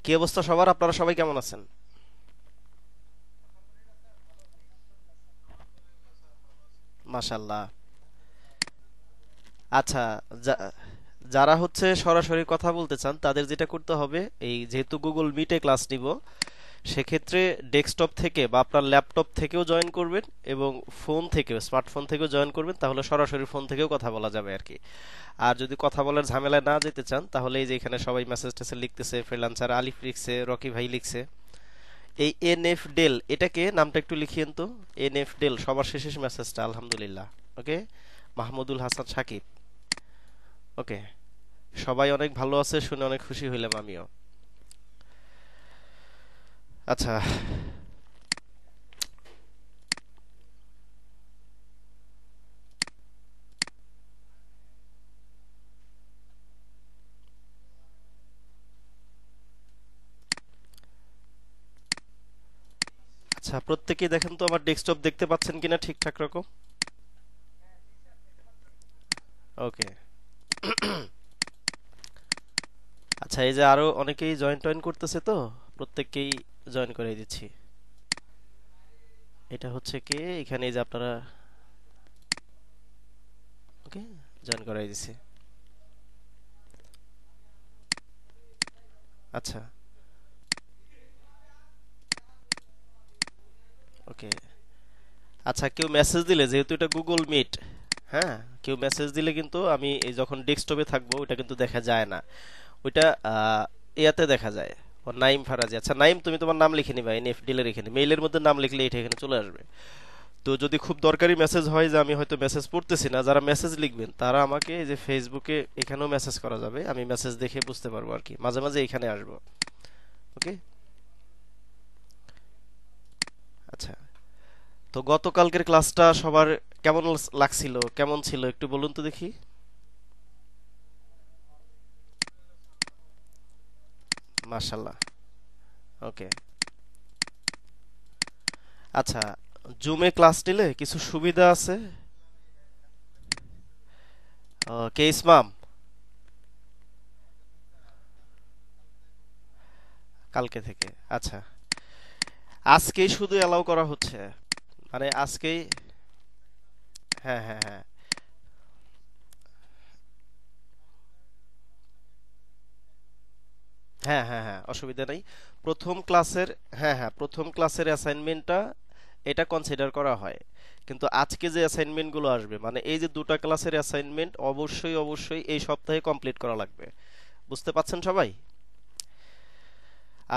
কি অবস্থা সবার? আপনারা সবাই কেমন আছেন? মাশাল্লাহ। আচ্ছা, যারা হচ্ছে সরাসরি কথা বলতে চান তাদের যেটা করতে হবে, এই যেহেতু গুগল মিটে ক্লাস নিব, সেক্ষেত্রে ডেস্কটপ থেকে বা আপনার ল্যাপটপ থেকেও জয়েন করবেন এবং ফোন থেকেও, স্মার্টফোন থেকেও জয়েন করবেন, তাহলে সরাসরি ফোন থেকেও কথা বলা যাবে আর কি। আর যদি কথা বলার ঝামেলায় না যেতে চান, তাহলে এই যে এখানে সবাই মেসেজ টেসেজ লিখতেছে, ফ্রিল্যান্সার আলিফ লিখছে, রকি ভাই লিখছে। এই এনএফ ডেল, এটাকে নামটা একটু লিখিয়েন তো। এনএফ ডেল সবার শেষে মেসেজটা, আলহামদুলিল্লাহ। ওকে। মাহমুদুল হাসান সাকিব। ওকে। সবাই অনেক ভালো আছে শুনে অনেক খুশি হইলাম আমিও। আচ্ছা। আচ্ছা, প্রত্যেকেই দেখেন তো আমার ডেস্কটপ দেখতে পাচ্ছেন কিনা ঠিকঠাক রকম। ওকে। আচ্ছা, এই যে আরো অনেকেই জয়েন টয়েন করতেছে, তো প্রত্যেককেই জয়েন করে দিচ্ছি। এটা হচ্ছে কে এখানে, এই যে আপনারা। ওকে, জয়েন করাই দিছি। আচ্ছা। ওকে। আচ্ছা, কেউ মেসেজ দিলে, যেহেতু এটা গুগল মিট, হ্যাঁ, কেউ মেসেজ দিলে কিন্তু আমি এই যখন ডেস্কটপে থাকবো ওটা কিন্তু দেখা যায় না। ওইটা ইয়াতে দেখা যায়। ও নাইম ফারাজি। আচ্ছা নাইম, তুমি তোমার নাম লিখে নিবা এনএফডিএল এর এখানে, মেইলের মধ্যে নাম লিখলে এটা এখানে চলে আসবে। তো যদি খুব দরকারি মেসেজ হয়, যে আমি হয়তো মেসেজ পড়তেছি না, যারা মেসেজ লিখবেন তারা আমাকে এই যে ফেসবুকে এখানেও মেসেজ করা যাবে, আমি মেসেজ দেখে বুঝতে পারবো আর কি, মাঝে মাঝে এখানে আসবো। ওকে। আচ্ছা, তো গতকালকের ক্লাসটা সবার কেমন লাগছিল, কেমন ছিল একটু বলুন তো দেখি। মাশাল্লাহ। ওকে। আচ্ছা, জুমে ক্লাস নিলে কিছু সুবিধা আছে। কে ইসমাম? কালকে থেকে। আচ্ছা, আজকেই শুধু অ্যালাউ করা হচ্ছে, মানে আজকেই। হ্যাঁ, হ্যাঁ, হ্যাঁ। হ্যাঁ, হ্যাঁ, হ্যাঁ, অসুবিধা নেই। প্রথম ক্লাসের, হ্যাঁ, হ্যাঁ, প্রথম ক্লাসের অ্যাসাইনমেন্টটা এটা কনসিডার করা হয়। কিন্তু আজকে যে অ্যাসাইনমেন্টগুলো আসবে, মানে এই যে দুটো ক্লাসের অ্যাসাইনমেন্ট অবশ্যই অবশ্যই এই সপ্তাহে কমপ্লিট করা লাগবে। বুঝতে পাচ্ছেন সবাই?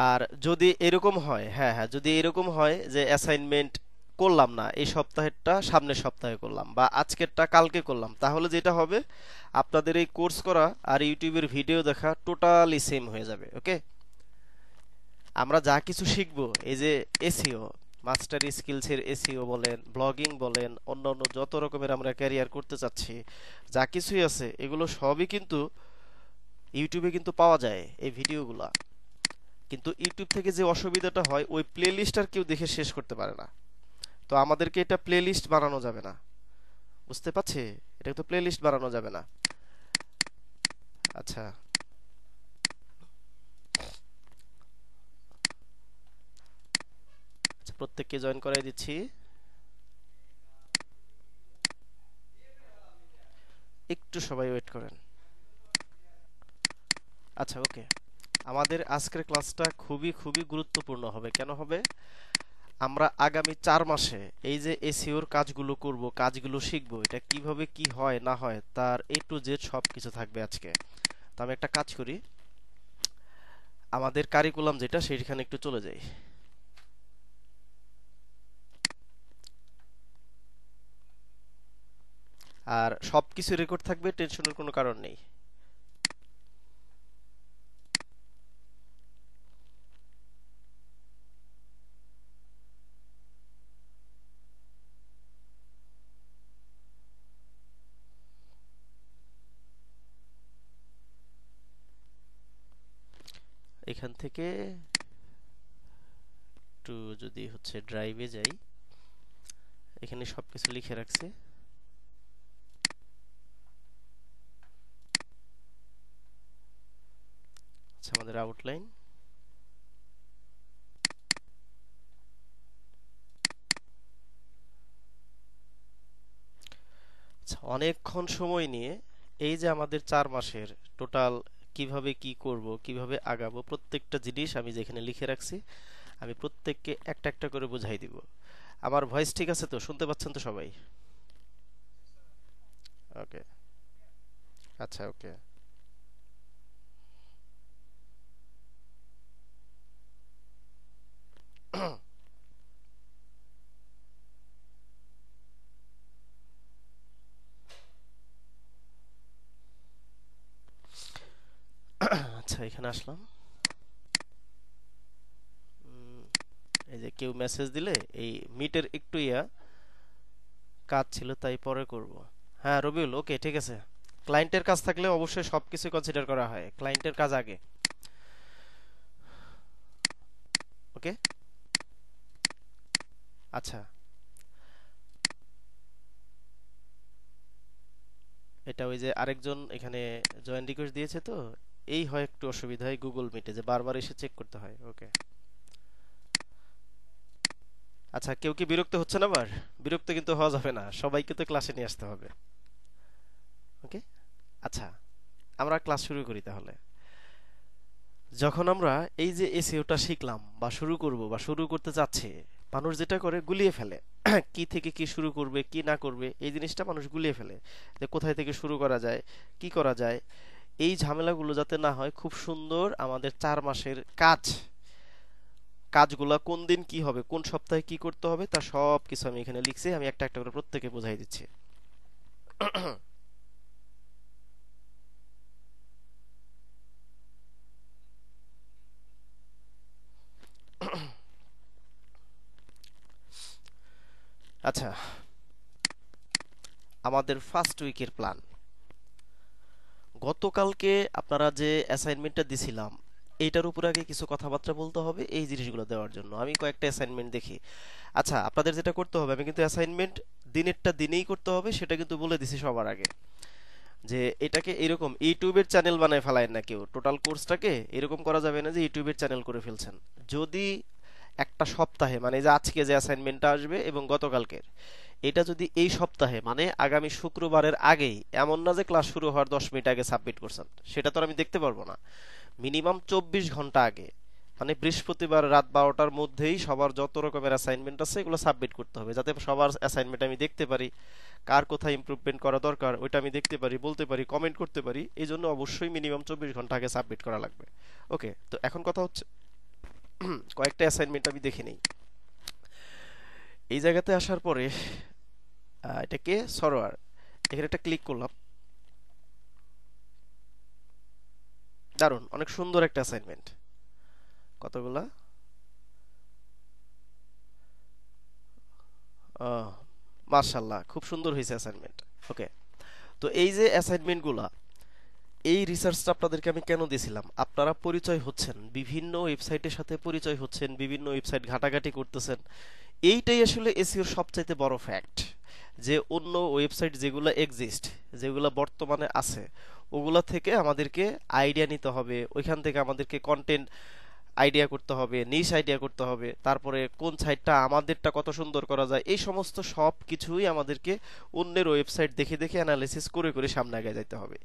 আর যদি এরকম হয়, হ্যাঁ, হ্যাঁ, যদি এরকম হয় যে অ্যাসাইনমেন্ট করলাম না এই সপ্তাহেরটা, সামনের সপ্তাহে করলাম, বা আজকেরটা কালকে করলাম, তাহলে যেটা হবে, আপনাদের এই কোর্স করা আর ইউটিউবের ভিডিও দেখা টোটালি সেম হয়ে যাবে। ওকে। আমরা যা কিছু শিখবো, এই যে এসইও, মাস্টার স্কিলসের এসইও বলেন, ব্লগিং বলেন, অন্য অন্য যত রকমের আমরা ক্যারিয়ার করতে চাচ্ছি, যা কিছুই আছে এগুলো সবই কিন্তু ইউটিউবে কিন্তু পাওয়া যায় এই ভিডিওগুলা। কিন্তু ইউটিউব থেকে যে অসুবিধাটা হয়, ওই প্লে লিস্ট আর কেউ দেখে শেষ করতে পারে না। তো আমাদেরকে এটা প্লে লিস্ট বানানো যাবে না। বুঝতে পারছি? এটা তো প্লে লিস্ট বানানো যাবে না। আচ্ছা। আচ্ছা, প্রত্যেককে জয়েন করাই দিচ্ছি। একটু সবাই ওয়েট করেন। আচ্ছা, ওকে। আমাদের আজকের ক্লাসটা খুবই খুবই গুরুত্বপূর্ণ হবে। কেন হবে? আমরা আগামী 4 মাসে এই যে এসইওর কাজগুলো করব, কাজগুলো শিখবো, এটা কিভাবে কি হয় না হয় তার এ টু জেড সব কিছু থাকবে আজকে। তো আমি একটা কাজ করি, আমাদের কারিকুলাম যেটা সেইখানে একটু চলে যাই। আর সব কিছু রেকর্ড থাকবে, টেনশনের কোনো কারণ নেই। এখান থেকে একটু যদি হচ্ছে ড্রাইভে যাই, এখানে সবকিছু লিখে রাখছি। আচ্ছা, আমাদের আউটলাইন, অনেকক্ষণ সময় নিয়ে এই যে আমাদের 4 মাসের টোটাল কিভাবে কি করব, কিভাবে আগাবো, প্রত্যেকটা জিনিস আমি যেখানে লিখে রাখছি আমি প্রত্যেককে একটা একটা করে বুঝাই দিব। আমার ভয়েস ঠিক আছে তো? শুনতে পাচ্ছেন তো সবাই? ওকে। আচ্ছা, ওকে। আচ্ছা, এখানে আসলাম। উম, এই যে কেউ মেসেজ দিলে এই মিটের একটু কাজ ছিল, তাই পরে করব। হ্যাঁ রবিউল, ওকে ঠিক আছে। ক্লায়েন্টের কাজ থাকলে অবশ্যই সবকিছু কনসিডার করা হয়, ক্লায়েন্টের কাজ আগে। ওকে। আচ্ছা, এটা ওই যে আরেকজন এখানে জয়েন রিকোয়েস্ট দিয়েছে তো, এই হয় একটু অসুবিধা হয় গুগল মিটে, যে বারবার এসে চেক করতে হয়। ওকে। আচ্ছা, কেউ কি বিরক্ত হচ্ছেন আবার? বিরক্ত কিন্তু হওয়া যাবে না, সবাইকে তো ক্লাসে নিয়ে আসতে হবে। ওকে। আচ্ছা, আমরা ক্লাস শুরু করি তাহলে। যখন আমরা এই যে এসইওটা শিখলাম বা শুরু করব বা শুরু করতে যাচ্ছে, মানুষ যেটা করে গুলিয়ে ফেলে। কি থেকে কি শুরু করবে, কি না করবে, এই জিনিসটা মানুষ গুলিয়ে ফেলে, যে কোথায় থেকে শুরু করা যায়, কি করা যায়। এই ঝামেলাগুলো যাতে না হয়, খুব সুন্দর আমাদের 4 মাসের কাজগুলা কোন দিন কি হবে, কোন সপ্তাহে কি করতে হবে, তা সব কিছু আমি এখানে লিখছি। আমি একটা একটা করে প্রত্যেকে বোঝাই দিচ্ছি। আচ্ছা, আমাদের ফার্স্ট উইকের প্ল্যান। গতকালকে আপনারা যে অ্যাসাইনমেন্টটা দিছিলাম, এইটার উপর আগে কিছু কথাবার্তা বলতে হবে এই জিনিসগুলো দেওয়ার জন্য। আমি কয়েকটা অ্যাসাইনমেন্ট দেখি। আচ্ছা, আপনাদের যেটা করতে হবে, আমি কিন্তু অ্যাসাইনমেন্ট দিনেরটা দিনেই করতে হবে সেটা কিন্তু বলে দিছি সবার আগে, যে এটাকে এরকম ইউটিউবের চ্যানেল বানায় ফেলায় না কেউ। টোটাল কোর্সটাকে এরকম করা যাবে না যে ইউটিউবের চ্যানেল করে ফেলছেন। যদি একটা সপ্তাহে, মানে এই যে আজকে যে অ্যাসাইনমেন্টটা আসবে এবং গতকালকের, এটা যদি এই সপ্তাহে মানে আগামী শুক্রবারের আগেই, এমন না যে ক্লাস শুরু হওয়ার 10 মিনিট আগে সাবমিট করছেন, সেটা তো আর আমি দেখতে পারবো না। মিনিমাম 24 ঘন্টা আগে, মানে বৃহস্পতিবার রাত 12টার মধ্যেই সবার যত রকমের অ্যাসাইনমেন্ট আছে এগুলো সাবমিট করতে হবে, যাতে সবার অ্যাসাইনমেন্ট আমি দেখতে পারি। কার কোথায় ইমপ্রুভমেন্ট করা দরকার ওইটা আমি দেখতে পারি, বলতে পারি, কমেন্ট করতে পারি। এই জন্য অবশ্যই মিনিমাম 24 ঘন্টা আগে সাবমিট করা লাগবে। ওকে, তো এখন কথা হচ্ছে, কয়েকটা অ্যাসাইনমেন্ট আমি দেখে নিই। এই জায়গাতে আসার পরে এটাকে সরোয়ার, এখানে একটা ক্লিক করলাম। দারুণ, অনেক সুন্দর একটা অ্যাসাইনমেন্ট। কতগুলা? মার্শাল্লাহ, খুব সুন্দর হয়েছে অ্যাসাইনমেন্ট। ওকে। তো এই যে অ্যাসাইনমেন্টগুলা, এই রিসার্চটা আপনাদেরকে আমি কেন দিয়েছিলাম, আপনারা পরিচয় হচ্ছেন, বিভিন্ন ওয়েবসাইটের সাথে পরিচয় হচ্ছেন, বিভিন্ন ওয়েবসাইট ঘাটাঘাটি করতেছেন। এইটাই আসলে এসইওর সবচাইতে বড় ফ্যাক্ট, যে অন্য ওয়েবসাইট যেগুলো এক্সিস্ট, যেগুলো বর্তমানে আছে, ওগুলা থেকে আমাদেরকে আইডিয়া নিতে হবে। ওইখান থেকে আমাদেরকে কন্টেন্ট আইডিয়া করতে হবে, নিশ আইডিয়া করতে হবে, তারপরে কোন সাইটটা আমাদেরটা কত সুন্দর করা যায়, এই সমস্ত সব কিছুই আমাদেরকে অন্যের ওয়েবসাইট দেখে দেখে অ্যানালিসিস করে করে সামনে আগে যাইতে হবে।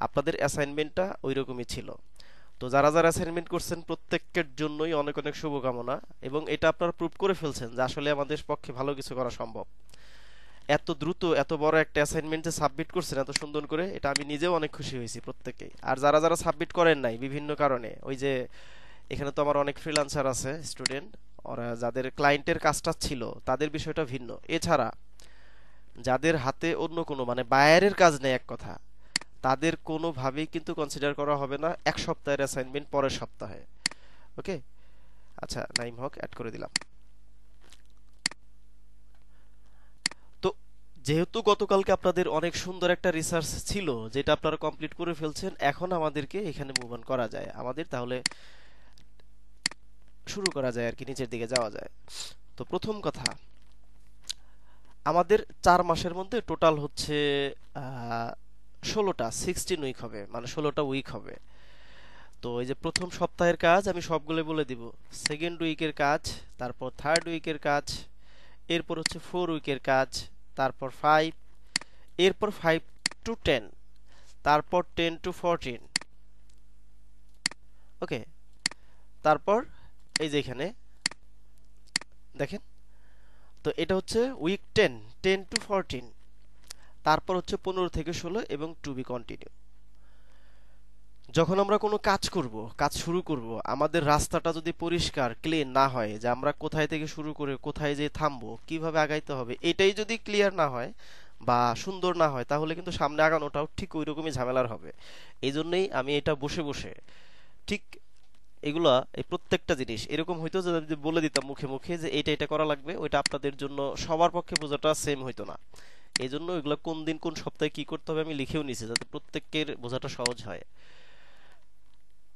আপনাদের অ্যাসাইনমেন্টটা ওই রকমই ছিল। তো যারা যারা অ্যাসাইনমেন্ট করছেন প্রত্যেকের জন্যই অনেক অনেক শুভকামনা, এবং এটা আপনারা প্রুভ করে ফেলছেন যে আসলে আমাদের পক্ষে ভালো কিছু করা সম্ভব। এত দ্রুত এত বড় একটা অ্যাসাইনমেন্ট যে সাবমিট করছেন এত সুন্দর করে, এটা আমি নিজেও অনেক খুশি হয়েছি প্রত্যেকেই। আর যারা যারা সাবমিট করেন নাই বিভিন্ন কারণে, ওই যে এখানে তো আমার অনেক ফ্রিল্যান্সার আছে, স্টুডেন্ট, ওরা যাদের ক্লায়েন্টের কাজটা ছিল তাদের বিষয়টা ভিন্ন। এছাড়া যাদের হাতে অন্য কোনো মানে বায়ারের কাজ নেই এক কথা, তাদের কোনোভাবেই কিন্তু কনসিডার করা হবে না 1 সপ্তাহের অ্যাসাইনমেন্ট পরের সপ্তাহে। ওকে। আচ্ছা, নাইম হক অ্যাড করে দিলাম। তো যেহেতু গতকালকে আপনাদের অনেক সুন্দর একটা রিসার্চ ছিল যেটা আপনারা কমপ্লিট করে ফেলছেন, এখন আমাদেরকে এখানে মুভ অন করা যায়, আমাদের তাহলে শুরু করা যায় আর কি, নিচের দিকে যাওয়া যায়। তো প্রথম কথা, আমাদের 4 মাসের মধ্যে টোটাল হচ্ছে 16টা 16 উইক হবে, মানে 16টা উইক হবে। তো এই যে প্রথম সপ্তাহের কাজ আমি সবগুলো বলে দিব, সেকেন্ড উইকের কাজ, তারপর থার্ড উইকের কাজ, এরপর হচ্ছে 4 উইকের কাজ, তারপর 5, এরপর 5 টু 10, তারপর 10 টু 14, ওকে। তারপর এই যে এখানে দেখেন, তো এটা হচ্ছে উইক 10, 10 টু 14, তারপর হচ্ছে 15 থেকে 16 এবং টু বি কন্টিনিউ। যখন আমরা কোনো কাজ করব, কাজ শুরু করব, আমাদের রাস্তাটা যদি পরিষ্কার ক্লিন না হয়, যে আমরা কোথায় থেকে শুরু করে কোথায় যে থামবো, কিভাবে আগাইতে হবে, এটাই যদি ক্লিয়ার না হয় বা সুন্দর না হয়, তাহলে কিন্তু সামনে আগানোটাও ঠিক ওই রকমই ঝামেলার হবে। এই জন্যই আমি এটা বসে বসে ঠিক এগুলা, এই প্রত্যেকটা জিনিস এরকম হইতো যে যদি বলে দিতাম মুখে মুখে যে এটা এটা করা লাগবে, ওইটা আপনাদের জন্য সবার পক্ষে বোঝাটা সেম হইতো না। এই জন্য এগুলো কোন দিন কোন সপ্তাহে কি করতে হবে আমি লিখেও নিছি, যাতে প্রত্যেকের বোঝাটা সহজ হয়।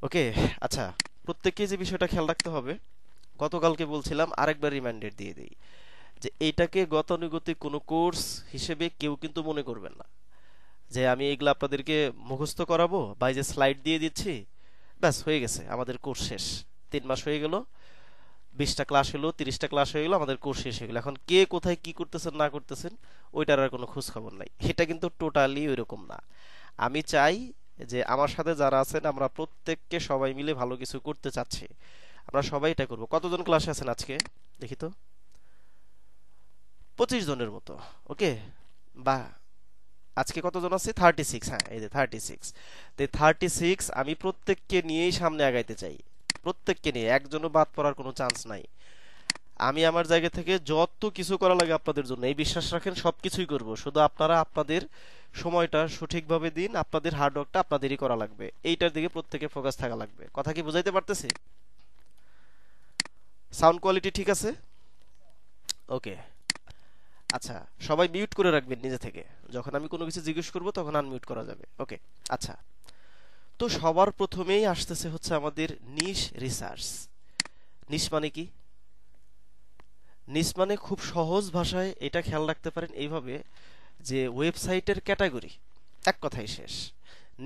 ওকে, আচ্ছা, প্রত্যেককে যে বিষয়টা খেয়াল রাখতে হবে, গতকালকে বলছিলাম, আরেকবার রিমাইন্ডার দিয়ে দেই, যে এইটাকে গতানুগতিক কোনো কোর্স হিসেবে কেউ কিন্তু মনে করবেন না, যে আমি এগুলো আপনাদেরকে মুখস্থ করাবো বা এই যে স্লাইড দিয়ে দিচ্ছি, ব্যাস হয়ে গেছে আমাদের কোর্স শেষ। 3 মাস হয়ে গেল, 20টা ক্লাস হলো, 30টা ক্লাস হয়ে গেল, আমাদের কোর্স শেষ হয়ে গেল। এখন কে কোথায় কি করতেছেন না করতেছেন ওইটার আর কোনো খোঁজ খবর নাই। এটা কিন্তু টোটালি ওইরকম না। আমি চাই যে আমার সাথে যারা আছেন, আমরা প্রত্যেককে সবাই মিলে ভালো কিছু করতে চাচ্ছি, আমরা সবাই এটা করব। কতজন ক্লাসে আছেন আজকে দেখি তো? 25 জনের মতো, ওকে। বা আজকে কতজন আছে? 36, হ্যাঁ এই যে 36। তো 36 আমি প্রত্যেককে নিয়েই সামনে আগাইতে চাই, প্রত্যেককে নিয়ে, একজনও বাদ পড়ার কোনো চান্স নাই। আমি আমার জায়গা থেকে যত কিছু করা লাগে আপনাদের জন্য, এই বিশ্বাস রাখেন সবকিছুই করব, শুধু আপনারা আপনাদের সময়টা সঠিকভাবে দিন, আপনাদের হার্ডওয়ার্কটা আপনাদেরই করা লাগবে, এইটার দিকে প্রত্যেকে ফোকাস থাকা লাগবে। কথা কি বুঝাইতে পারতেছি? সাউন্ড কোয়ালিটি ঠিক আছে? ওকে, আচ্ছা, সবাই মিউট করে রাখবেন নিজে থেকে, যখন আমি কোনো কিছু জিজ্ঞেস করব তখন আনমিউট করা যাবে, ওকে। আচ্ছা, তো সবার প্রথমেই আসতেছে হচ্ছে আমাদের নিশ রিসার্চ। নিশ মানে কি? নিশ মানে খুব সহজ ভাষায় এটা খেয়াল রাখতে পারেন এইভাবে, যে ওয়েবসাইটের ক্যাটাগরি, এক কথাই শেষ।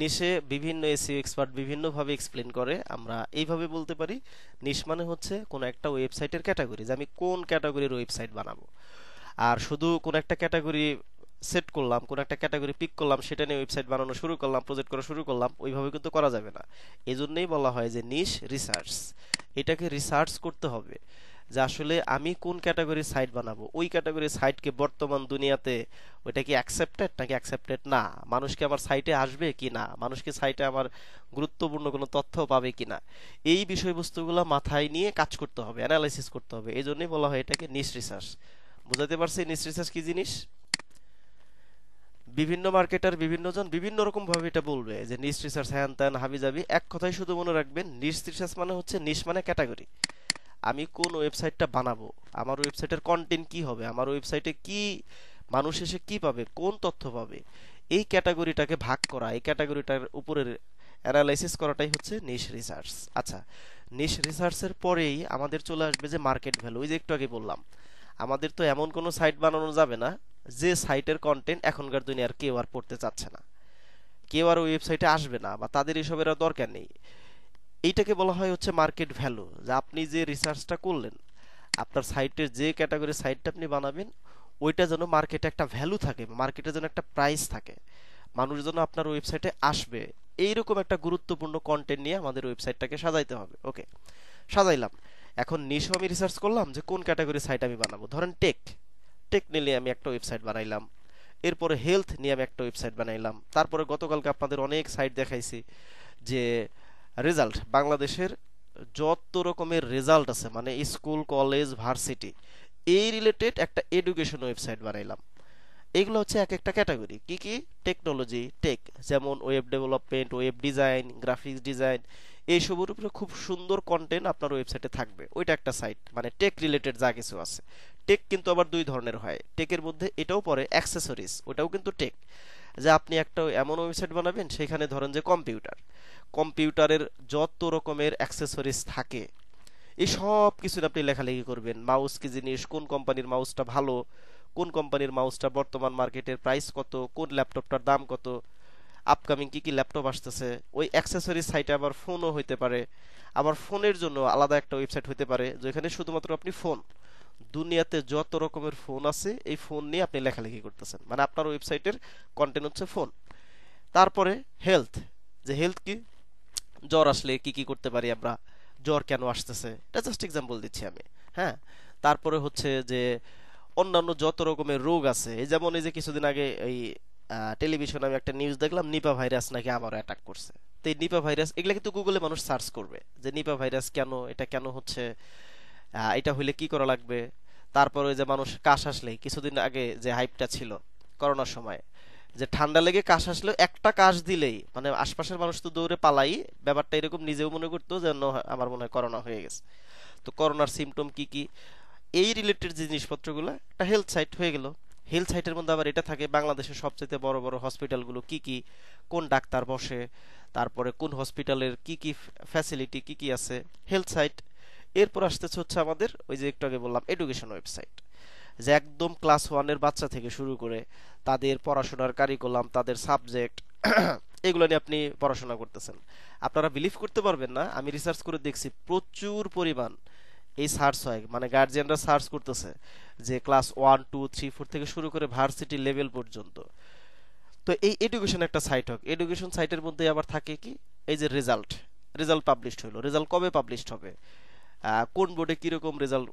নিশে বিভিন্ন এসইও এক্সপার্ট বিভিন্নভাবে এক্সপ্লেন করে, আমরা এইভাবে বলতে পারি, নিশ মানে হচ্ছে কোনো একটা ওয়েবসাইটের ক্যাটাগরি, যে আমি কোন ক্যাটাগরির ওয়েবসাইট বানাবো। আর শুধু কোন একটা ক্যাটাগরি সেট করলাম, কোন একটা ক্যাটাগরি পিক করলাম, সেটা নিয়ে ওয়েবসাইট বানানো শুরু করলাম, প্রজেক্ট করা শুরু করলাম, ওইভাবে কিন্তু করা যাবে না। এই জন্যই বলা হয় যে নিশ রিসার্চ। এটাকে রিসার্চ করতে হবে, যে আসলে আমি কোন ক্যাটাগরির সাইট বানাবো, ওই ক্যাটাগরির সাইটকে বর্তমান দুনিয়াতে ওইটা কি অ্যাকসেপ্টেড নাকি অ্যাকসেপ্টেড না, মানুষকে আমার সাইটে আসবে কি না, মানুষকে সাইটে আমার গুরুত্বপূর্ণ কোনো তথ্য পাবে কিনা, এই বিষয়বস্তুগুলো মাথায় নিয়ে কাজ করতে হবে, অ্যানালাইসিস করতে হবে। এই জন্যই বলা হয় এটাকে নিশ রিসার্চ। বুঝাতে পারছি নিশ রিসার্চ কি জিনিস? বিভিন্ন মার্কেটার বিভিন্ন জন বিভিন্ন রকম ভাবে এটা বলবে, যে নিশ রিসার্চ হ্যান ত্যান হাবি যাবি, এক কথাই শুধু মনে রাখবেন, নিশ রিসার্চ মানে হচ্ছে, নিশ মানে ক্যাটাগরি, আমি কোন ওয়েবসাইটটা বানাবো, আমার ওয়েবসাইটের কন্টেন্ট কি হবে, আমার ওয়েবসাইটে কি মানুষ এসে কি পাবে, কোন তথ্য পাবে, এই ক্যাটাগরিটাকে ভাগ করা, এই ক্যাটাগরিটার উপরে অ্যানালাইসিস করাটাই হচ্ছে নিশ রিসার্চ। আচ্ছা, নিশ রিসার্চের পরেই আমাদের চলে আসবে যে মার্কেট ভ্যালু। ওই যে একটু আগে বললাম, আমাদের তো এমন কোনো সাইট বানানো যাবে না যে সাইটের কন্টেন্ট এখনকার দুনিয়ার কেউ আর পড়তে চাচ্ছে না, কেউ আর ওয়েবসাইটে আসবে না, বা তাদের এসবের আর দরকার নেই। এইটাকে বলা হয় হচ্ছে মার্কেট ভ্যালু, যে আপনি যে রিসার্চটা করলেন, আপনার সাইটের যে ক্যাটাগরি সাইটটা আপনি বানাবেন, ওইটা যেন মার্কেটে একটা ভ্যালু থাকে, মার্কেটে যেন একটা প্রাইস থাকে, মানুষ যেন আপনার ওয়েবসাইটে আসবে, এইরকম একটা গুরুত্বপূর্ণ কন্টেন্ট নিয়ে আমাদের ওয়েবসাইটটাকে সাজাইতে হবে। ওকে, সাজাইলাম। এখন নিশও আমি রিসার্চ করলাম যে কোন ক্যাটাগরি সাইট আমি বানাবো, ধরেন টেক, টেক নিয়ে আমি একটা ওয়েবসাইট বানাইলাম। এরপরে হেলথ নিয়ে আমি একটা ওয়েবসাইট বানাইলাম। তারপরে গতকালকে আপনাদের অনেক সাইট দেখাইছি, যে রেজাল্ট, বাংলাদেশের যত রকমের রেজাল্ট আছে, মানে স্কুল কলেজ ভার্সিটি, এই রিলেটেড একটা এডুকেশন ওয়েবসাইট বানাইলাম। এগুলো হচ্ছে এক একটা ক্যাটাগরি। কি কি? টেকনোলজি, টেক, যেমন web development, web design, graphics design, এইসবের উপরে খুব সুন্দর কন্টেন্ট আপনার ওয়েবসাইটে থাকবে, ওইটা একটা সাইট, মানে টেক রিলেটেড যা কিছু আছে। টেক কিন্তু আবার দুই ধরনের হয়, টেকের মধ্যে এটাও পড়ে অ্যাক্সেসরিজ, ওটাও কিন্তু টেক। যে আপনি একটা এমন ওয়েবসাইট বানাবেন, সেখানে ধরেন যে কম্পিউটার, কম্পিউটারের যত রকমের অ্যাক্সেসরিজ থাকে, এই সব কিছু আপনি লেখালেখি করবেন। মাউস কি জিনিস, কোন কোম্পানির মাউসটা ভালো, কোন কোম্পানির মাউসটা বর্তমান মার্কেটের প্রাইস কত, কোন ল্যাপটপটার দাম কত, আপকামিং কি কি ল্যাপটপ আসতেছে। ওই অ্যাক্সেসরিজ সাইটে আবার ফোনও হইতে পারে, আবার ফোনের জন্য আলাদা একটা ওয়েবসাইট হইতে পারে, যেখানে শুধুমাত্র আপনি ফোন, দুনিয়াতে যত রকমের ফোন আছে এই ফোন নিয়ে আপনি লেখালেখি করতেছেন, মানে আপনার ওয়েবসাইটের কন্টেন্ট হচ্ছে ফোন। তারপরে হেলথ, যে হেলথ কি, জ্বর আসলে কি কি করতে পারি আমরা, জ্বর কেন আসতেছে, এটা জাস্ট এক্সাম্পল দিচ্ছি আমি। হ্যাঁ, তারপরে হচ্ছে যে অন্যান্য যত রকমের রোগ আছে, এই যেমন এই যে কিছুদিন আগে এই টেলিভিশনে আমি একটা নিউজ দেখলাম নিপা ভাইরাস নাকি আমারও অ্যাটাক করছে। তো এই নিপা ভাইরাস এগুলা কিন্তু গুগলে মানুষ সার্চ করবে যে নিপা ভাইরাস কেন, এটা কেন হচ্ছে, এটা হইলে কি করা লাগবে। তারপরে ওই যে মানুষ কাশ আসলে কিছুদিন আগে যে হাইপটা ছিল করোনার সময়, যে ঠান্ডা লেগে কাশ আসলে একটা কাশ দিলেই মানে আশপাশের মানুষ তো দৌড়ে পালাই, ব্যাপারটা এরকম নিজেও মনে করতো যে আমার মনে হয় করোনা হয়ে গেছে। তো করোনার সিমটম কি কি, এই রিলেটেড যে জিনিসপত্রগুলো একটা হেলথ সাইট হয়ে গেল। হেলথ সাইটের মধ্যে আবার এটা থাকে বাংলাদেশের সবচেয়ে বড় বড় হসপিটালগুলো কি কি, কোন ডাক্তার বসে, তারপরে কোন হসপিটালের কি কি ফ্যাসিলিটি কি কি আছে, হেলথ সাইট। এরপর আসতেছে হচ্ছে আমাদের ওই যে একটু আগে বললাম এডুকেশন ওয়েবসাইট, যে একদম ক্লাস ওয়ানের বাচ্চা থেকে শুরু করে তাদের পড়াশোনার কারিকুলাম, তাদের সাবজেক্ট এগুলো নিয়ে আপনি পড়াশোনা করতেছেন। আপনারা বিলিভ করতে পারবেন না, আমি রিসার্চ করে দেখছি প্রচুর পরিমাণ এই সার্চ হয়, মানে গার্জিয়ানরা সার্চ করতেছে যে ক্লাস 1 2 3 4 থেকে শুরু করে ভার্সিটি লেভেল পর্যন্ত। তো এই এডুকেশন একটা সাইট হোক, এডুকেশন সাইটের মধ্যে আবার থাকে কি, এই যে রেজাল্ট, রেজাল্ট পাবলিশড হইলো, রেজাল্ট কবে পাবলিশড হবে, কোন বোর্ডে কিরকম রেজাল্ট,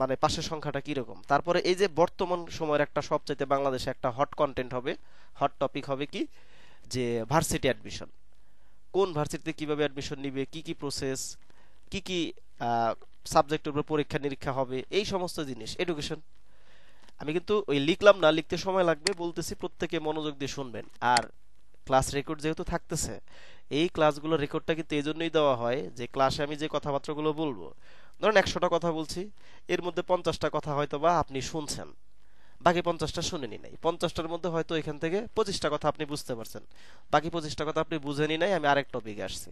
মানে পাশের সংখ্যাটা কিরকম। তারপরে এই যে বর্তমান সময়ের একটা সবচাইতে বাংলাদেশে একটা হট কন্টেন্ট হবে, হট টপিক হবে কি, যে ভার্সিটি অ্যাডমিশন, কোন ভার্সিটিতে কিভাবে অ্যাডমিশন নিবে, কি কি প্রসেস, কি কি সাবজেক্টের উপর পরীক্ষা নিরীক্ষা হবে, এই সমস্ত জিনিস এডুকেশন। আমি কিন্তু ওই লিখলাম না, লিখতে সময় লাগবে, বলতেছি প্রত্যেকে মনোযোগ দিয়ে শুনবেন। আর ক্লাস রেকর্ড যেহেতু থাকতেছে, এই ক্লাসগুলো রেকর্ডটা কিন্তু এই জন্যই দেওয়া হয় যে ক্লাসে আমি যে কথাবার্তাগুলো বলবো, ধরুন 100টা কথা বলছি, এর মধ্যে 50টা কথা হয়তো বা আপনি শুনছেন, বাকি 50টা শুনেনি নাই, 50টার মধ্যে হয়তো এখান থেকে 25টা কথা আপনি বুঝতে পারছেন, বাকি 25টা কথা আপনি বুঝেনি নাই, আমি আরেক টপিকে আসছি।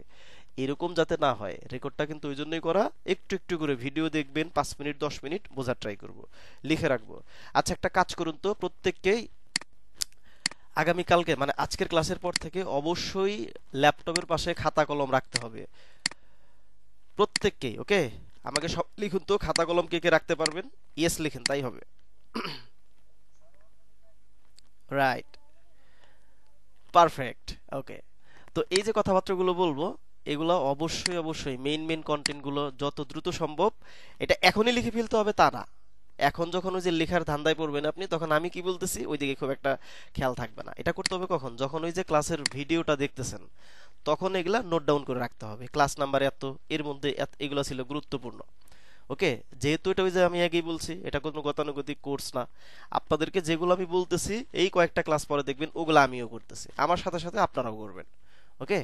এরকম যাতে না হয়, রেকর্ডটা কিন্তু ওই জন্যই করা, একটু একটু করে ভিডিও দেখবেন, 5 মিনিট 10 মিনিট বোঝার ট্রাই করব, লিখে রাখবো। আচ্ছা একটা কাজ করুন তো, প্রত্যেককেই আগামীকালকে মানে আজকের ক্লাসের পর থেকে অবশ্যই ল্যাপটপের পাশে খাতা কলম রাখতে হবে প্রত্যেককেই, ওকে? আমাকে সব লিখুন তো, খাতা কলম কে কে রাখতে পারবেন, ইয়েস লিখেন, তাই হবে। রাইট, পারফেক্ট, ওকে। তো এই যে কথাবার্তাগুলো বলবো, এগুলো অবশ্যই অবশ্যই মেইন মেইন কন্টেন্টগুলো যত দ্রুত সম্ভব, এটা এখনই লিখে ফেলতে হবে তা না। এখন যখন ওই যে লেখার ধান্দায় পড়বেন আপনি, তখন আমি কি বলতেছি ওইদিকে খুব একটা খেয়াল থাকবে না। এটা করতে হবে কখন, যখন ওই যে ক্লাসের ভিডিওটা দেখতেছেন, তখন এগুলা নোট ডাউন করে রাখতে হবে, ক্লাস নাম্বার এত, এর মধ্যে এগুলো ছিল গুরুত্বপূর্ণ, ওকে? যেহেতু এটা ওই যে আমি আগেই বলছি এটা কোনো গতানুগতিক কোর্স না, আপনাদেরকে যেগুলো আমি বলতেছি এই কয়েকটা ক্লাস পরে দেখবেন ওগুলো আমিও করতেছি, আমার সাথে সাথে আপনারাও করবেন, ওকে?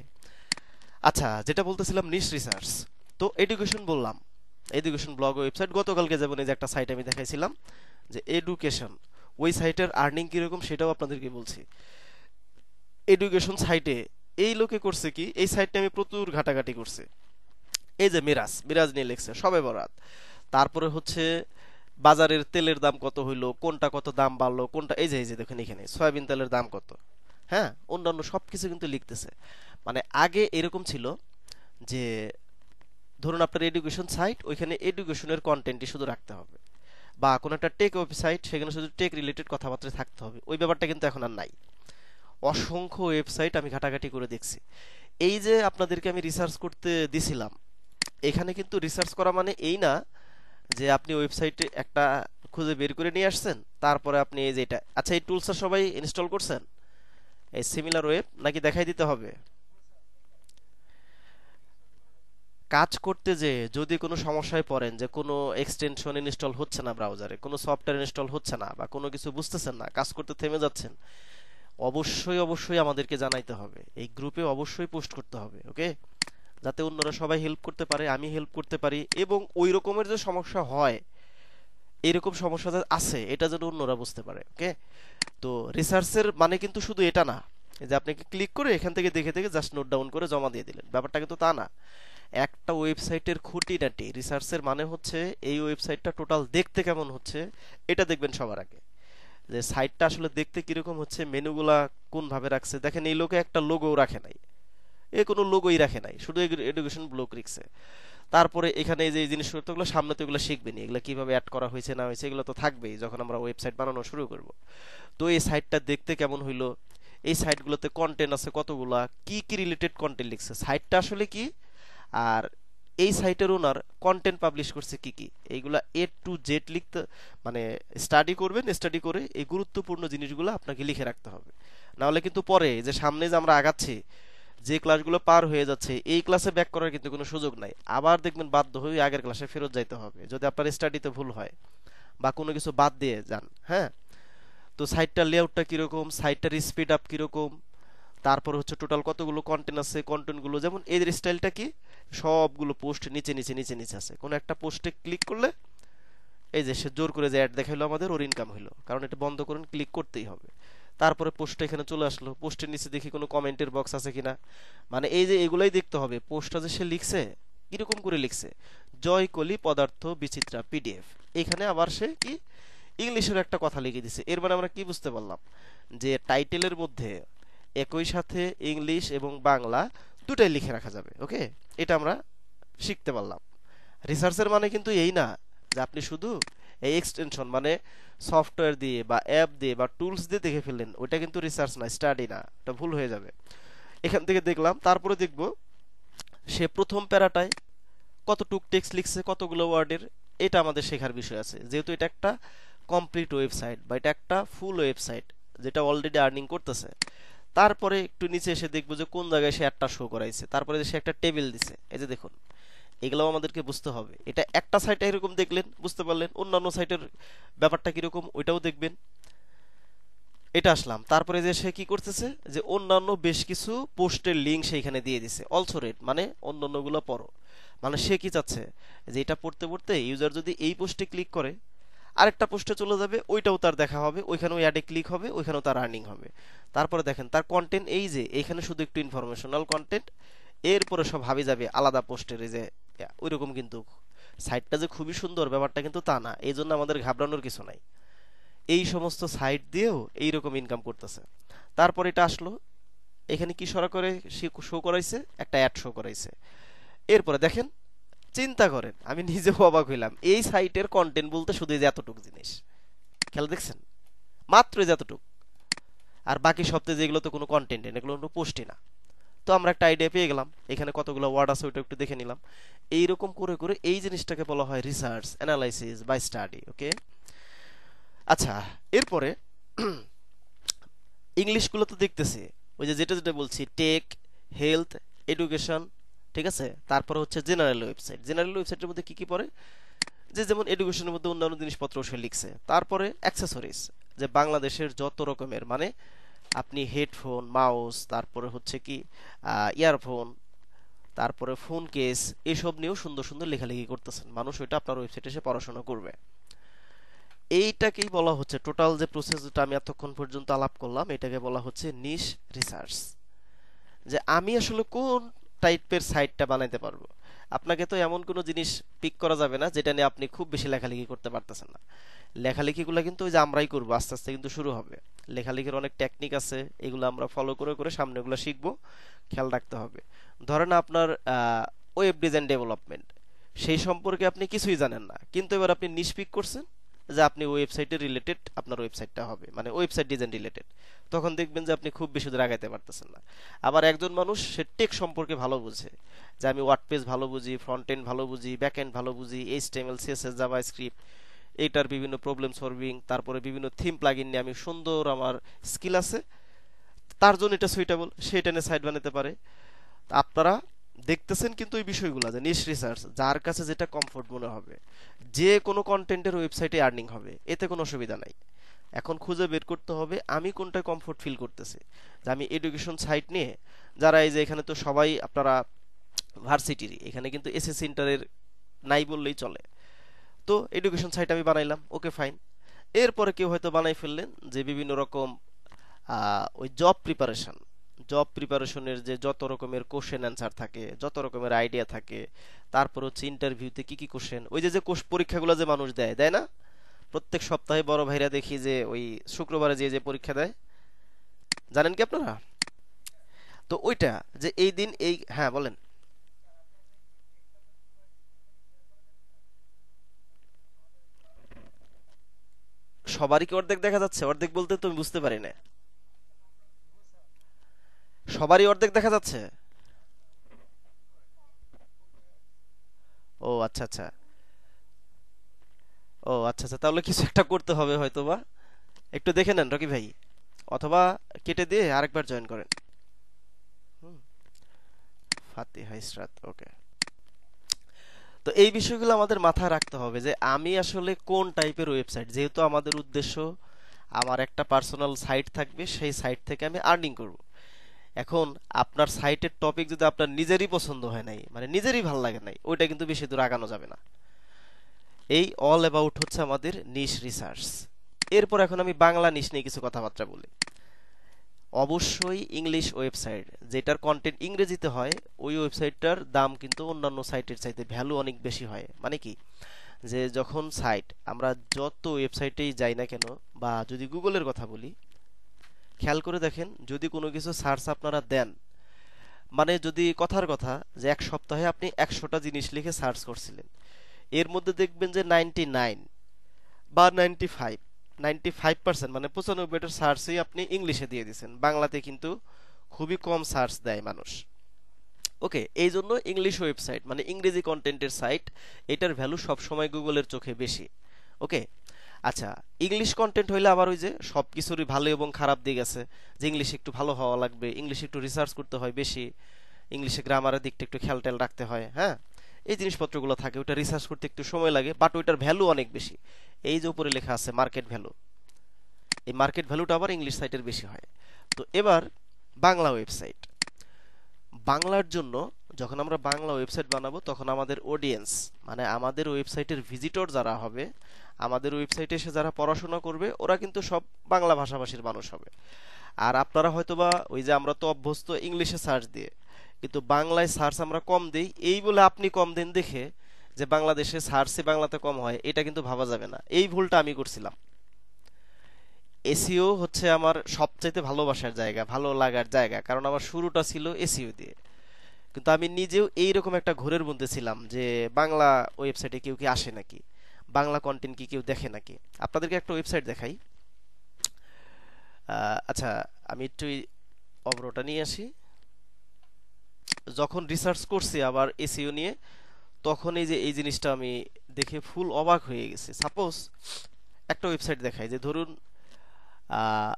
আচ্ছা, যেটা বলতেছিলাম নিশ রিসার্চ, তো এডুকেশন বললাম, এডুকেশন ব্লগ ওয়েবসাইট, গতকালকে যেমন এই যে একটা সাইট আমি দেখাইছিলাম যে এডুকেশন, ওই সাইটের আর্নিং কিরকম সেটাও আপনাদেরকে বলছি। এডুকেশন সাইটে এই লোকে করছে কি, এই সাইটটা আমি প্রচুর ঘাটাঘাটি করছি, এই যে মিরাজ, মিরাজ নিয়ে লিখছে সবে বরাত, তারপরে হচ্ছে বাজারের তেলের দাম কত হইলো, কোনটা কত দাম বাড়লো, কোনটা এই যে দেখেন এখানে সয়াবিন তেলের দাম কত, হ্যাঁ, অন্যান্য সবকিছু কিন্তু লিখতেছে। মানে আগে এরকম ছিল যে ধরুন আপনার এডুকেশন সাইট, ওইখানে এডুকেশনের কন্টেন্টই শুধু রাখতে হবে, বা কোনো একটা টেক ওয়েবসাইট সেখানে শুধু টেক রিলেটেড কথাবার্তা থাকতে হবে, ওই ব্যাপারটা কিন্তু এখন আর নাই। অসংখ্য ওয়েবসাইট আমি ঘাটাঘাটি করে দেখছি। এই যে আপনাদেরকে আমি রিসার্চ করতে দিছিলাম, এখানে কিন্তু রিসার্চ করা মানে এই না যে আপনি ওয়েবসাইটে একটা খুঁজে বের করে নিয়ে আসছেন, তারপরে আপনি এই যে এটা, আচ্ছা এই টুলসটা সবাই ইনস্টল করছেন, এই সিমিলার ওয়েব, নাকি দেখাই দিতে হবে? কাজ করতে যে যদি কোনো সমস্যায় পড়েন যে কোনো এক্সটেনশন ইনস্টল হচ্ছে না, ব্রাউজারে কোনো সফটওয়্যার ইনস্টল হচ্ছে না, বা কোনো কিছু বুঝতেছেন না, কাজ করতে থেমে যাচ্ছেন, অবশ্যই অবশ্যই আমাদেরকে জানাইতে হবে, এই গ্রুপে অবশ্যই পোস্ট করতে হবে, ওকে? যাতে অন্যরা সবাই হেল্প করতে পারে, আমি হেল্প করতে পারি, এবং ওই রকমের যে সমস্যা হয়, এরকম সমস্যা যে আছে এটা যেন অন্যরা বুঝতে পারে, ওকে? তো রিসার্চের মানে কিন্তু শুধু এটা না যে আপনাকে ক্লিক করে এখান থেকে দেখে দেখে জাস্ট নোট ডাউন করে জমা দিয়ে দিলেন, ব্যাপারটা কিন্তু তা না। একটা ওয়েবসাইটের খুঁটিনাটি রিসার্চের মানে হচ্ছে এই ওয়েবসাইটটা টোটাল দেখতে কেমন হচ্ছে এটা দেখবেন সবার আগে, যে সাইটটা আসলে দেখতে কিরকম হচ্ছে, মেনুগুলা কোন ভাবে রাখছে। দেখেন এই লোকে একটা লোগো রাখে নাই, এ কোনো লোগোই রাখে নাই, শুধু এডুকেশন ব্লগ লিখছে। তারপরে এখানে এই যে এই জিনিসগুলো সামনে তো এগুলো শিখবেনি, এগুলো কিভাবে অ্যাড করা হয়েছে না হয়েছে এগুলো তো থাকবেই যখন আমরা ওয়েবসাইট বানানো শুরু করব। তো এই সাইটটা দেখতে কেমন হইলো, এই সাইটগুলোতে কন্টেন্ট আছে কতগুলা, কি কি রিলেটেড কন্টেন্ট লিখছে, সাইটটা আসলে কি, আর এই সাইটের ওনার কন্টেন্ট পাবলিশ করছে কি কি, এইগুলা A to Z লিখতে মানে স্টাডি করবেন, স্টাডি করে এই গুরুত্বপূর্ণ জিনিসগুলো আপনাকে লিখে রাখতে হবে। না হলে কিন্তু পরে যে সামনে যে আমরা আগাচ্ছি, যে ক্লাসগুলো পার হয়ে যাচ্ছে এই ক্লাসে ব্যাক করার কিন্তু কোনো সুযোগ নাই, আবার দেখবেন বাধ্য হয়ে আগের ক্লাসে ফেরত যাইতে হবে যদি আপনার স্টাডিতে ভুল হয় বা কোনো কিছু বাদ দিয়ে যান। হ্যাঁ, তো সাইটটার লেআউটটা কিরকম, সাইটটার স্পিড আপ কিরকম, তারপর হচ্ছে টোটাল কতগুলো কন্টেন্ট আছে, কন্টেন্টগুলো যেমন এর স্টাইলটা কি, সবগুলো পোস্ট নিচে নিচে নিচে নিচে আছে। কোনো একটা পোস্টে ক্লিক করলে এই যে সে জোর করে যে অ্যাড দেখাইলো আমাদের, ওর ইনকাম হইলো, কারণ এটা বন্ধ করুন, ক্লিক করতেই হবে। তারপরে পোস্টটা এখানে চলে আসলো, পোস্টের নিচে দেখি কোনো কমেন্টের বক্স আছে কিনা, মানে এই যে এগুলাই দেখতে হবে। পোস্টটা যে সে লিখছে কিরকম করে লিখছে, জয় কলি পদার্থ বিচিত্রা PDF, এখানে আবার সে কি ইংলিশের একটা কথা লিখে দিছে। এর মানে আমরা কি বুঝতে পারলাম, যে টাইটেলের মধ্যে একই সাথে ইংলিশ এবং বাংলা দুটাই লিখে রাখা যাবে। ওকে, এটা আমরা শিখতে পারলাম। রিসার্চের মানে কিন্তু এই না যে আপনি শুধু এই এক্সটেনশন মানে সফটওয়্যার দিয়ে বা অ্যাপ দিয়ে বা টুলস দিয়ে দেখে ফেললেন, ওইটা কিন্তু রিসার্চ না, স্টাডি না, এটা ভুল হয়ে যাবে। এখান থেকে দেখলাম, তারপরে দেখব সে প্রথম প্যারাটায় কতটুক টেক্সট লিখছে, কতগুলো ওয়ার্ডের, এটা আমাদের শেখার বিষয় আছে, যেহেতু এটা একটা কমপ্লিট ওয়েবসাইট বা এটা একটা ফুল ওয়েবসাইট যেটা অলরেডি আর্নিং করতেছে। তারপরে একটু নিচে এসে দেখবো যে কোন জায়গায় সে একটা শো করাইছে, তারপরে সে একটা টেবিল দিছে, এই যে দেখুন, এগুলাও আমাদেরকে বুঝতে হবে। এটা একটা সাইটে এরকম দেখলেন, বুঝতে পারলেন, অন্যান্য সাইটের ব্যাপারটা কিরকম ওইটাও দেখবেন। এটা আসলাম, তারপরে যে সে কি করতেছে, যে অন্যান্য বেশ কিছু পোস্টের লিঙ্ক সেইখানে দিয়ে দিছে, অলসো রেড মানে অন্যান্যগুলো পড়ো, মানে সে কি চাচ্ছে, যে এটা পড়তে পড়তে ইউজার যদি এই পোস্টে ক্লিক করে আরেকটা পোস্টে চলে যাবে, ওইটাও তার দেখা হবে, ওইখানেও অ্যাডে ক্লিক হবে, ওইখানেও তার আর্নিং হবে। তারপরে দেখেন তার কন্টেন্ট, এই যে এইখানে শুধু একটু ইনফরমেশনাল কন্টেন্ট, এরপরে সব ভাবি যাবে আলাদা পোস্টের, এই যে ওইরকম কিন্তু সাইটটা যে খুবই সুন্দর ব্যাপারটা কিন্তু তা না, এই জন্য আমাদের ঘাবড়ানোর কিছু নাই, এই সমস্ত সাইট দিয়েও এইরকম ইনকাম করতেছে। তারপর এটা আসলো, এখানে কি সরা করে শো করাইছে, একটা অ্যাড শো করাইছে। এরপরে দেখেন, চিন্তা করেন, আমি নিজেও অবাক হইলাম, এই সাইটের কন্টেন্ট বলতে শুধু এই যে এতটুকু জিনিস, খেয়াল দেখছেন, মাত্র এই যে এতটুকু, আর বাকি সপ্তাহে যেগুলো তো কোনো কন্টেন্ট নেই, এগুলো কোনো পোস্টই না। তো আমরা একটা আইডিয়া পেয়ে গেলাম, এখানে কতগুলো ওয়ার্ড আছে ওইটা একটু দেখে নিলাম। এইরকম করে করে এই জিনিসটাকে বলা হয় রিসার্চ অ্যানালাইসিস বা স্টাডি। ওকে, আচ্ছা, এরপরে ইংলিশগুলো তো দেখতেছি, ওই যে যেটা যেটা বলছি, টেক, হেলথ, এডুকেশন, ঠিক আছে। তারপরে হচ্ছে জেনারেল ওয়েবসাইট, জেনারেল ওয়েবসাইটের মধ্যে কি কি পড়ে, যে যেমন এডুকেশনের মধ্যে অন্যান্য জিনিসপত্র সে লিখছে। তারপরে অ্যাক্সেসরিজ, যে বাংলাদেশের যত রকমের মানে আপনি হেডফোন, মাউস, তারপরে হচ্ছে কি ইয়ারফোন, তারপরে ফোন কেস, এসব নিয়েও সুন্দর সুন্দর লেখালেখি করতেছেন, মানুষ ওইটা আপনার ওয়েবসাইটে এসে পড়াশোনা করবে। এইটাকেই বলা হচ্ছে, টোটাল যে প্রসেস যেটা আমি এতক্ষণ পর্যন্ত আলাপ করলাম, এটাকে বলা হচ্ছে নিশ রিসার্চ, যে আমি আসলে কোন টাইপের সাইটটা বানাইতে পারবো। আপনাকে তো এমন কোনো জিনিস পিক করা যাবে না যেটা নিয়ে আপনি খুব বেশি লেখালেখি করতে পারতেছেন না। লেখালেখিগুলো কিন্তু ওই যে আমরাই করবো, আস্তে আস্তে কিন্তু শুরু হবে। লেখালেখির অনেক টেকনিক আছে, এগুলো আমরা ফলো করে করে সামনেগুলো শিখবো, খেয়াল রাখতে হবে। ধরেন আপনার ওয়েব ডিজাইন ডেভেলপমেন্ট, সেই সম্পর্কে আপনি কিছুই জানেন না, কিন্তু এবার আপনি নিশ পিক করছেন যে আপনি ওয়েবসাইটে রিলেটেড আপনার ওয়েবসাইটটা হবে, মানে ওয়েবসাইট ডিজাইন রিলেটেড, তখন দেখবেন যে আপনি খুব বেশি দূর আগাইতে পারতেছেন না। আবার একজন মানুষ সে টেক সম্পর্কে ভালো বুঝে, যে আমি ওয়ার্ডপ্রেস ভালো বুঝি, ফ্রন্ট এন্ড ভালো বুঝি, ব্যাক এন্ড ভালো বুঝি, HTML CSS জাভাস্ক্রিপ্ট, এইটার বিভিন্ন প্রবলেম সলভিং, তারপরে বিভিন্ন থিম প্লাগইন নিয়ে আমি সুন্দর আমার স্কিল আছে, তার জন্য এটা সুইটেবল, সে এটা নিয়ে সাইট বানাতে পারে। আপনারা দেখতেছেন কিন্তু এই বিষয়গুলো, যে নিশ রিসার্চ, যার কাছে যেটা কমফোর্ট মনে হবে, যে কোনো কন্টেন্টের ওয়েবসাইটে আর্নিং হবে, এতে কোনো অসুবিধা নাই। এখন খুঁজে বের করতে হবে আমি কোনটা কমফোর্ট ফিল করতেছি। যে আমি এডুকেশন সাইট নিয়ে, যারা এই যে এখানে তো সবাই আপনারা ভার্সিটির, এখানে কিন্তু এসএসসি ইন্টারের নাই বললেই চলে। তো এডুকেশন সাইট আমি বানাইলাম, ওকে ফাইন। এরপরে কেউ হয়তো বানাই ফেললেন যে বিভিন্ন রকম ওই জব প্রিপারেশনের যে যত রকমের কোশ্চেন অ্যান্সার থাকে, যত রকমের আইডিয়া থাকে, তারপর হচ্ছে ইন্টারভিউতে কি কি কোশ্চেন, ওই যে যে পরীক্ষাগুলো যে মানুষ দেয় দেয় না, প্রত্যেক সপ্তাহে বড় ভাইরা দেখি যে ওই শুক্রবারে যে যে পরীক্ষা দেয়, জানেন কি আপনারা? তো ওইটা যে এই দিন এই, হ্যাঁ বলেন। সবারই কি অর্ধেক দেখা যাচ্ছে? অর্ধেক বলতে তুমি বুঝতে পারি না। সবারই অর্ধেক দেখা যাচ্ছে? ও আচ্ছা আচ্ছা। ও আচ্ছা আচ্ছা, তাহলে কিছু একটা করতে হবে হয়তো বা। একটু দেখে নেন রকি ভাই, অথবা কেটে দিয়ে আরেকবার জয়েন করেন। হুম, ফাতিহা ইসরাত, ওকে। তো এই বিষয়গুলো আমাদের মাথায় রাখতে হবে যে আমি আসলে কোন টাইপের ওয়েবসাইট, যেহেতু আমাদের উদ্দেশ্য আমার একটা পার্সোনাল সাইট থাকবে, সেই সাইট থেকে আমি আর্নিং করব। এখন আপনার সাইটের টপিক যদি আপনার নিজেরই পছন্দ হয় নাই, মানে নিজেরই ভাল লাগে নাই, ওইটা কিন্তু বেশি দূর আগানো যাবে না। এই অল অ্যাবাউট হচ্ছে আমাদের নিশ রিসার্চ। এরপর এখন আমি বাংলা নিশ নিয়ে কিছু কথাবার্তা বলি। অবশ্যই ইংলিশ ওয়েবসাইট যেটার কন্টেন্ট ইংরেজিতে হয়, ওই ওয়েবসাইটটার দাম কিন্তু অন্যান্য সাইটের চাইতে ভ্যালু অনেক বেশি হয়। মানে কি, যে যখন সাইট আমরা যত ওয়েবসাইটেই যাই না কেন, বা যদি গুগলের কথা বলি, খেয়াল করে দেখেন যদি কোনো কিছু সার্চ আপনারা দেন, মানে যদি কথার কথা যে এক সপ্তাহে আপনি 100টা জিনিস লিখে সার্চ করছিলেন, এর মধ্যে দেখবেন যে 99 বা 95 মানে 95টা সার্চই আপনি ইংলিশে দিয়ে দিচ্ছেন, বাংলাতে কিন্তু খুবই কম সার্চ দেয় মানুষ। ওকে, এই জন্য ইংলিশ ওয়েবসাইট মানে ইংরেজি কন্টেন্টের সাইট, এটার ভ্যালু সব সময় গুগলের চোখে বেশি। ওকে, আচ্ছা, ইংলিশ কন্টেন্ট হইলে আবার ওই যে সব কিছুরই ভালো এবং খারাপ দিক আছে, যে ইংলিশ একটু ভালো হওয়া লাগবে, ইংলিশ একটু রিসার্চ করতে হয় বেশি, ইংলিশে গ্রামারের দিকটা একটু খেয়াল টেয়াল রাখতে হয়, হ্যাঁ, এই জিনিসপত্রগুলো থাকে, ওটা রিসার্চ করতে একটু সময় লাগে, বাট ওইটার ভ্যালু অনেক বেশি। এই যে উপরে লেখা আছে মার্কেট ভ্যালু, এই মার্কেট ভ্যালুটা আবার ইংলিশ সাইটের বেশি হয়। তো এবার বাংলা ওয়েবসাইট, বাংলার জন্য যখন আমরা বাংলা ওয়েবসাইট বানাবো, তখন আমাদের অডিয়েন্স মানে আমাদের ওয়েবসাইটের ভিজিটর যারা হবে, আমাদের ওয়েবসাইটে এসে যারা পড়াশোনা করবে, ওরা কিন্তু সব বাংলা ভাষাভাষীর মানুষ হবে। আর আপনারা হয়তোবা ওই যে আমরা তো অভ্যস্ত ইংলিশে সার্চ দিয়ে, কিন্তু বাংলায় সার্চ আমরা কম দিই, এই বলে আপনি কম দেন দেখে যে বাংলাদেশে সার্চে বাংলাতে কম হয়, এটা কিন্তু ভাবা যাবে না। এই ভুলটা আমি করছিলাম। এসইও হচ্ছে আমার সবচাইতে ভালোবাসার জায়গা, ভালো লাগার জায়গা, কারণ আমার শুরুটা ছিল এসইও দিয়ে। কিন্তু আমি নিজেও এইরকম একটা ঘোরের মধ্যে ছিলাম যে বাংলা ওয়েবসাইটে কেউ কি আসে নাকি, বাংলা কন্টেন্ট কি কেউ দেখে নাকি। আপনাদেরকে একটা ওয়েবসাইট দেখাই। আচ্ছা, আমি একটু অব্রোটা নিয়ে আসি। যখন রিসার্চ করছি আবার এসইও নিয়ে, তখন এই যে এই জিনিসটা আমি দেখে ফুল অবাক হয়ে গেছি। সাপোজ একটা ওয়েবসাইট দেখাই, যে ধরুন আহ,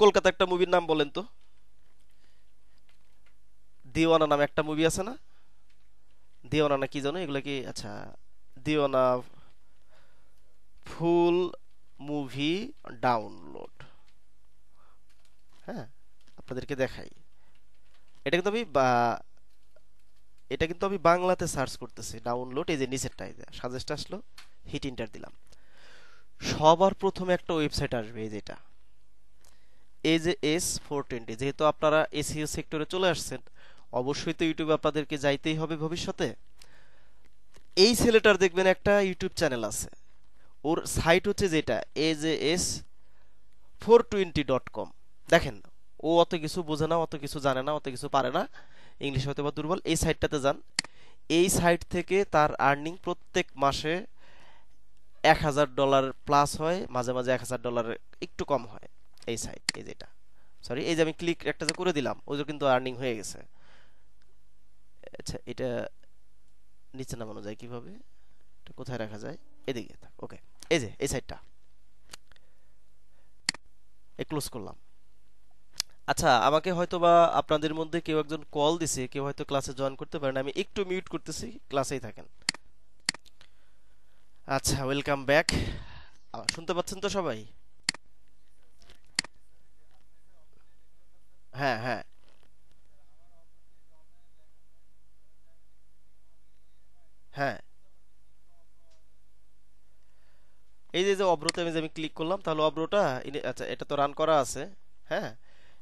কলকাতা একটা মুভির নাম বলেন তো। দিওয়ানা নামে একটা মুভি আছে না? দিওয়ানা না কি জানো এগুলা কি, আচ্ছা, দিওয়ানা ফুল মুভি ডাউনলোড। হ্যাঁ, আপনাদেরকে দেখাই। এটা কিন্তু আমি এটা কিন্তু আমি বাংলাতে সার্চ করতেছি, ডাউনলোড, এই যে নিচেরটা, এই যে সাজেস্ট আসলো, হিট ইন্টার দিলাম। সবার প্রথমে একটা ওয়েবসাইট আসবে, এই যেটা, এই যে S420। যেহেতু আপনারা এসইও সেক্টরে চলে আসছেন, অবশ্যই তো ইউটিউবে আপনাদেরকে যাইতেই হবে ভবিষ্যতে। এই ছেলেটার দেখবেন একটা ইউটিউব চ্যানেল আছে, ওর সাইট হচ্ছে যেটা AJS420.com। দেখেন, ও অত কিছু বোঝে না, অত কিছু জানে না, অত কিছু পারে না, ইংলিশ হয়তো বা দুর্বল। এই সাইটটাতে যান, এই সাইট থেকে তার আর্নিং প্রত্যেক মাসে $1000 প্লাস হয়, মাঝে মাঝে $1000 একটু কম হয়। এই সাইট, এই যেটা, সরি, এই যে আমি ক্লিক একটা যে করে দিলাম, ওই যে কিন্তু আর্নিং হয়ে গেছে। আচ্ছা, এটা নিচে নামানো যায় কিভাবে, এটা কোথায় রাখা যায়, এদিকে, ওকে। এই যে এই সাইটটা ক্লোজ করলাম। আচ্ছা, আমাকে হয়তো বা আপনাদের মধ্যে কেউ একজন কল দিছে, কেউ হয়তো ক্লাসে জয়েন করতে পারেন, আমি একটু মিউট করতেছি, ক্লাসেই থাকেন। আচ্ছা, ওয়েলকাম ব্যাক। শুনতে পাচ্ছেন তো সবাই? হ্যাঁ হ্যাঁ, হ্যাঁ, এই যে যে অব্রতে আমি ক্লিক করলাম, তাহলে অব্রটা আচ্ছা, এটা তো রান করা আছে। হ্যাঁ,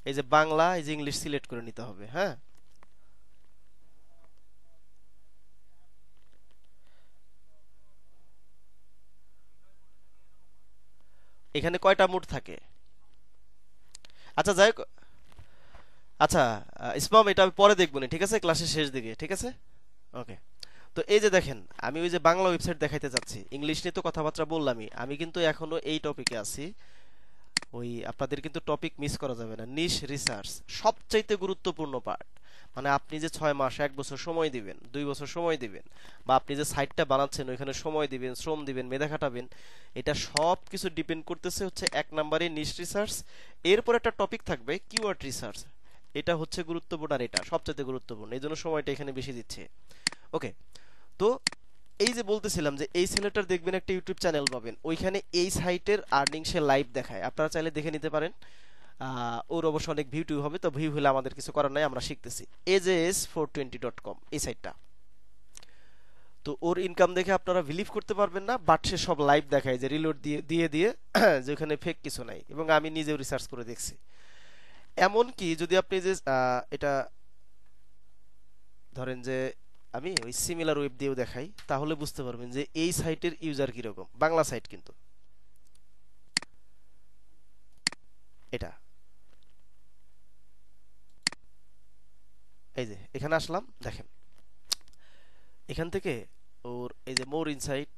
এই যে বাংলা, এই যে ইংলিশ সিলেক্ট করে নিতে হবে। হ্যাঁ, এখানে কয়টা মোড থাকে? আচ্ছা, যাই হোক। আচ্ছা, ইসমাম, এটা আমি পরে দেখবো না, ঠিক আছে, ক্লাসের শেষ দিকে, ঠিক আছে, ওকে। তো এই যে দেখেন, আমি ওই যে বাংলা ওয়েবসাইট দেখাইতে যাচ্ছি, ইংলিশ নিয়ে তো কথাবার্তা বললামই, আমি কিন্তু এখনো এই টপিকে আছি। ওই আপনাদের কিন্তু টপিক মিস করা যাবে না। নিশ রিসার্চ সবচাইতে গুরুত্বপূর্ণ পার্ট। মানে আপনি যে 6 মাস 1 বছর সময় দিবেন, 2 বছর সময় দিবেন, বা আপনি যে সাইটটা বানাচ্ছেন ওইখানে সময় দিবেন, শ্রম দিবেন, মেধা খাটাবেন, এটা সব কিছু ডিপেন্ড করতেছে হচ্ছে 1 নম্বরে নিশ রিসার্চ। এরপর একটা টপিক থাকবে কিওয়ার্ড রিসার্চ। এটা হচ্ছে গুরুত্বপূর্ণ, আর এটা সবচাইতে গুরুত্বপূর্ণ, এই জন্য সময়টা এখানে বেশি দিচ্ছে। ওকে। তো এই যে বলতেছিলাম যে এই ছেলেটার দেখবেন একটা ইউটিউব চ্যানেল পাবেন, ওইখানে এই সাইটের আর্নিং সে লাইভ দেখায়, আপনারা চাইলে দেখে নিতে পারেন। ওর অবশ্য অনেক ভিউ টিউ হবে, তো ভিউ হলে আমাদের কিছু করার নাই, আমরা শিখতেছি। AJS420.com এই সাইটটা। তো ওর ইনকাম দেখে আপনারা বিলিভ করতে পারবেন না, বাট সে সব লাইভ দেখায় যে রিলোড দিয়ে দিয়ে দিয়ে যে ওখানে ফেক কিছু নাই, এবং আমি নিজেও রিসার্চ করে দেখছি। এমন কি যদি আপনি যে এটা ধরেন যে আমি ওই সিমিলার ওয়েব দিয়েও দেখাই, তাহলে বুঝতে পারবেন যে এই সাইটের ইউজার কিরকম। বাংলা সাইট কিন্তু এটা, এই যে এখানে আসলাম, দেখেন এখান থেকে ওর এই যে মোর ইনসাইট,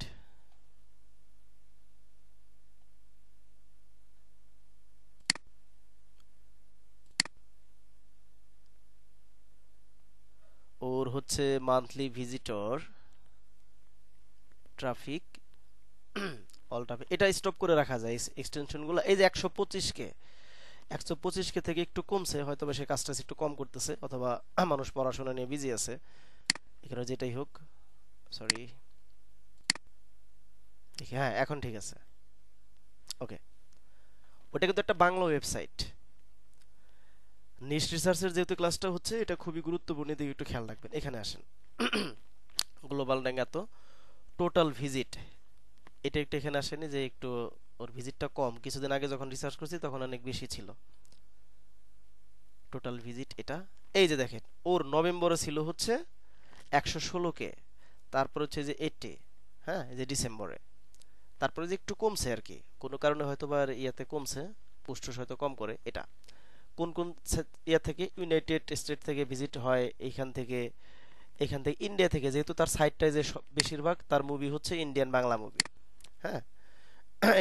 ওর হচ্ছে monthly visitor traffic, all traffic, এটা স্টপ করে রাখা যায় এক্সটেনশন গুলো। এই যে 125K, 125K থেকে একটু কমছে, হয়তো সে কাজটা একটু কম করতেছে, অথবা মানুষ পড়াশোনা নিয়ে বিজি আছে এখানে, যেটাই হোক। সরি, দেখি, হ্যাঁ এখন ঠিক আছে। ওকে, ওটা কিন্তু একটা বাংলা ওয়েবসাইট। নিশ রিসার্চের যেহেতু ক্লাসটা হচ্ছে, এটা খুবই গুরুত্বপূর্ণ, দিকে একটু খেয়াল রাখবেন। এখানে আসেন, গ্লোবাল র্যাঙ্ক এত, টোটাল ভিজিট, এটা একটু এখানে আসেনি যে একটু ওর ভিজিটটা কম, কিছুদিন আগে যখন রিসার্চ করছি তখন অনেক বেশি ছিল টোটাল ভিজিট এটা। এই যে দেখেন ওর নভেম্বরে ছিল হচ্ছে 116K, তারপর হচ্ছে যে 80, হ্যাঁ এই যে ডিসেম্বরে, তারপরে যে একটু কমছে আর কি, কোনো কারণে হয়তো বা ইয়াতে কমছে, পোস্টস হয়তো কম করে। এটা কোন কোন ইয়া থেকে, ইউনাইটেড স্টেট থেকে ভিজিট হয়, এখান থেকে ইন্ডিয়া থেকে, যেহেতু তার সাইটটায় যে বেশিরভাগ তার মুভি হচ্ছে ইন্ডিয়ান বাংলা মুভি, হ্যাঁ।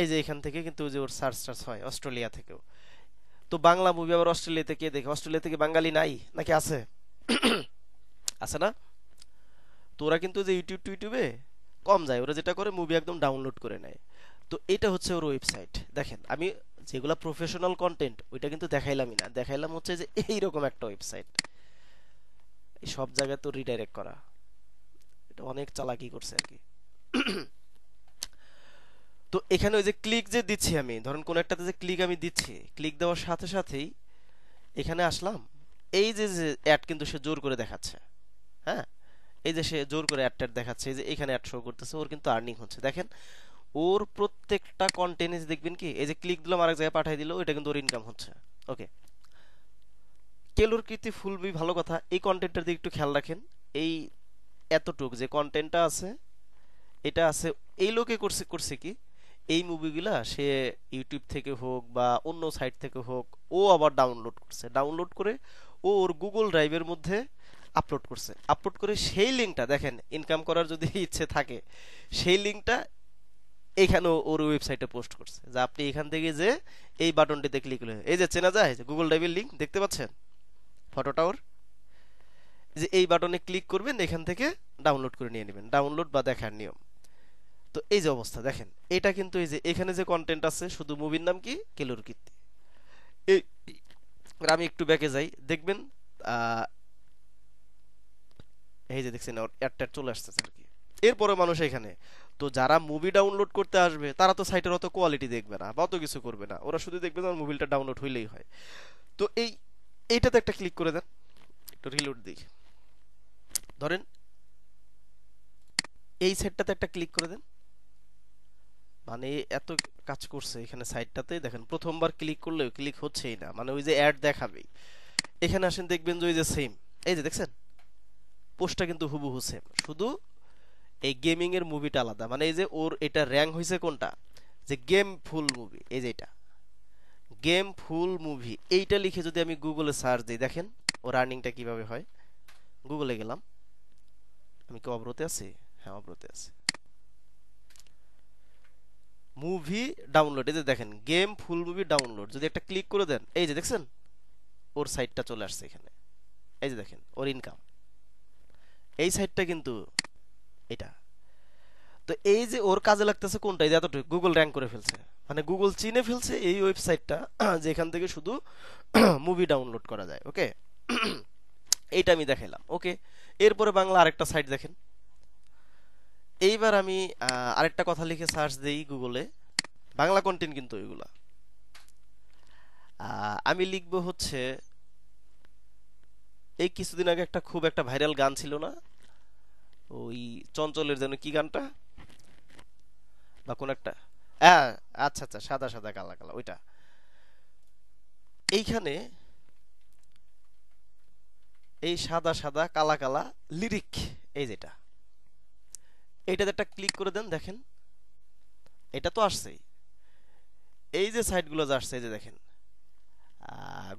এই যে এখান থেকে কিন্তু যে ওর সার্চ টার্চ হয় অস্ট্রেলিয়া থেকেও। তো বাংলা মুভি আবার অস্ট্রেলিয়া থেকে দেখে, অস্ট্রেলিয়া থেকে বাঙালি নাই নাকি আছে? আছে না? তো ওরা কিন্তু যে ইউটিউবে কম যায়, ওরা যেটা করে মুভি একদম ডাউনলোড করে নেয়। তো এটা হচ্ছে ওর ওয়েবসাইট। দেখেন আমি যেগুলা প্রফেশনাল কন্টেন্ট ওইটা কিন্তু দেখাইলামই না, দেখাইলাম হচ্ছে যে এইরকম একটা ওয়েবসাইট। এই সব জায়গায় তো রিডাইরেক্ট করা, এটা অনেক চালাকি করছে আর কি। তো এখানে ওই যে ক্লিক যে দিচ্ছি আমি, ধরেন কোন একটাতে যে ক্লিক আমি দিচ্ছি, ক্লিক দেওয়ার সাথে সাথেই এখানে আসলাম, এই যে যে অ্যাড কিন্তু সে জোর করে দেখাচ্ছে, হ্যাঁ এই যে সে জোর করে অ্যাড দেখাচ্ছে, এই যে এখানে অ্যাড শো করতেছে, ওর কিন্তু আর্নিং হচ্ছে। দেখেন ওর প্রত্যেকটা কন্টেন্টে দেখবেন কি, এই যে ক্লিক দিলাম আরেক জায়গায় পাঠিয়ে দিল, এটা কিন্তু ওর ইনকাম হচ্ছে। ওকে, কেলোর কীর্তি ফুলবি, ভালো কথা। এই কন্টেন্টটার দিকে একটু খেয়াল রাখেন। এই এতটুক যে কন্টেন্টটা আছে, এটা আছে, এই লোকে করছে করছে কি, এই মুভিগুলা সে ইউটিউব থেকে হোক বা অন্য সাইট থেকে হোক, ও আবার ডাউনলোড করছে, ডাউনলোড করে ও ওর গুগল ড্রাইভের মধ্যে আপলোড করছে, আপলোড করে সেই লিঙ্কটা দেখেন, ইনকাম করার যদি ইচ্ছে থাকে সেই লিঙ্কটা এখানে ওর ওয়েবসাইটে পোস্ট করছে, যে আপনি এখান থেকে যে এই বাটনটিতে ক্লিক করলে, এই যে চেনা যায় যে গুগল ড্রাইভের লিঙ্ক দেখতে পাচ্ছেন, ফটোটা ওর, যে এই বাটনে ক্লিক করবেন, এখান থেকে ডাউনলোড করে নিয়ে নেবেন, ডাউনলোড বা দেখার নিয়ম। তো এই যে অবস্থা দেখেন, এটা কিন্তু এই যে এখানে যে কন্টেন্ট আছে, শুধু মুভির নাম কি, কেলোর কীর্তি। এই আমি একটু ব্যাকে যাই, দেখবেন এই যে দেখছেন ওর অ্যাডটা চলে আসতেছে আর কি। এরপরে মানুষ এখানে, তো যারা মুভি ডাউনলোড করতে আসবে তারা তো সাইটের অত কোয়ালিটি দেখবে না বা অত কিছু করবে না, ওরা শুধু দেখবে আমার মুভিটা ডাউনলোড হইলেই হয়। তো এইটাতে একটা ক্লিক করে দেন, একটু রিলোড দিই, ধরেন এই সেটটাতে একটা ক্লিক করে দেন, মানে এত কাজ করছে এখানে সাইটটাতে। দেখেন প্রথমবার ক্লিক করলেও ক্লিক হচ্ছেই না, মানে ওই যে অ্যাড দেখাবেই। এখানে আসেন, দেখবেন যে ওই যে সেম, এই যে দেখছেন পোস্টটা কিন্তু হুবহু সেম, শুধু এই গেমিং এর মুভিটা আলাদা। মানে এই যে ওর এটা র্যাঙ্ক হয়েছে কোনটা, যে গেম ফুল মুভি, এই যে এটা গেম ফুল মুভি, এইটা লিখে যদি আমি গুগলে সার্চ দিই, দেখেন ওর আর্নিংটা কিভাবে হয়। গুগলে গেলাম, আমি কি অবরোধে আছি? হ্যাঁ, অবরোধে আছি। মুভি ডাউনলোড, এই যে দেখেন গেম ফুল মুভি ডাউনলোড, যদি একটা ক্লিক করে দেন, এই যে দেখছেন ওর সাইটটা চলে আসছে এখানে। এই যে দেখেন ওর ইনকাম, এই সাইটটা কিন্তু এটা। তো এই যে ওর কাজে লাগতেছে কোনটা, এই যে এতটুকু গুগল র্যাঙ্ক করে ফেলছে, মানে গুগল চিনে ফেলছে এই ওয়েবসাইটটা যেখান থেকে শুধু মুভি ডাউনলোড করা যায়। ওকে, এইটা আমি দেখাইলাম। ওকে, এরপরে বাংলা আরেকটা সাইট দেখেন। এইবার আমি আরেকটা কথা লিখে সার্চ দেই গুগলে, বাংলা কন্টেন্ট কিন্তু এগুলা। আমি লিখবো হচ্ছে, এই কিছুদিন আগে একটা খুব একটা ভাইরাল গান ছিল না, ওই চঞ্চলের যেন কি গানটা, বা কোন একটা, হ্যাঁ, আচ্ছা আচ্ছা, সাদা সাদা কালা কালা, ওইটা। এইখানে এই সাদা সাদা কালা কালা লিরিক, এই যেটা, এইটাতে একটা ক্লিক করে দেন, দেখেন এটা তো আসছেই। এই যে সাইটগুলো যে আসছে, এই যে দেখেন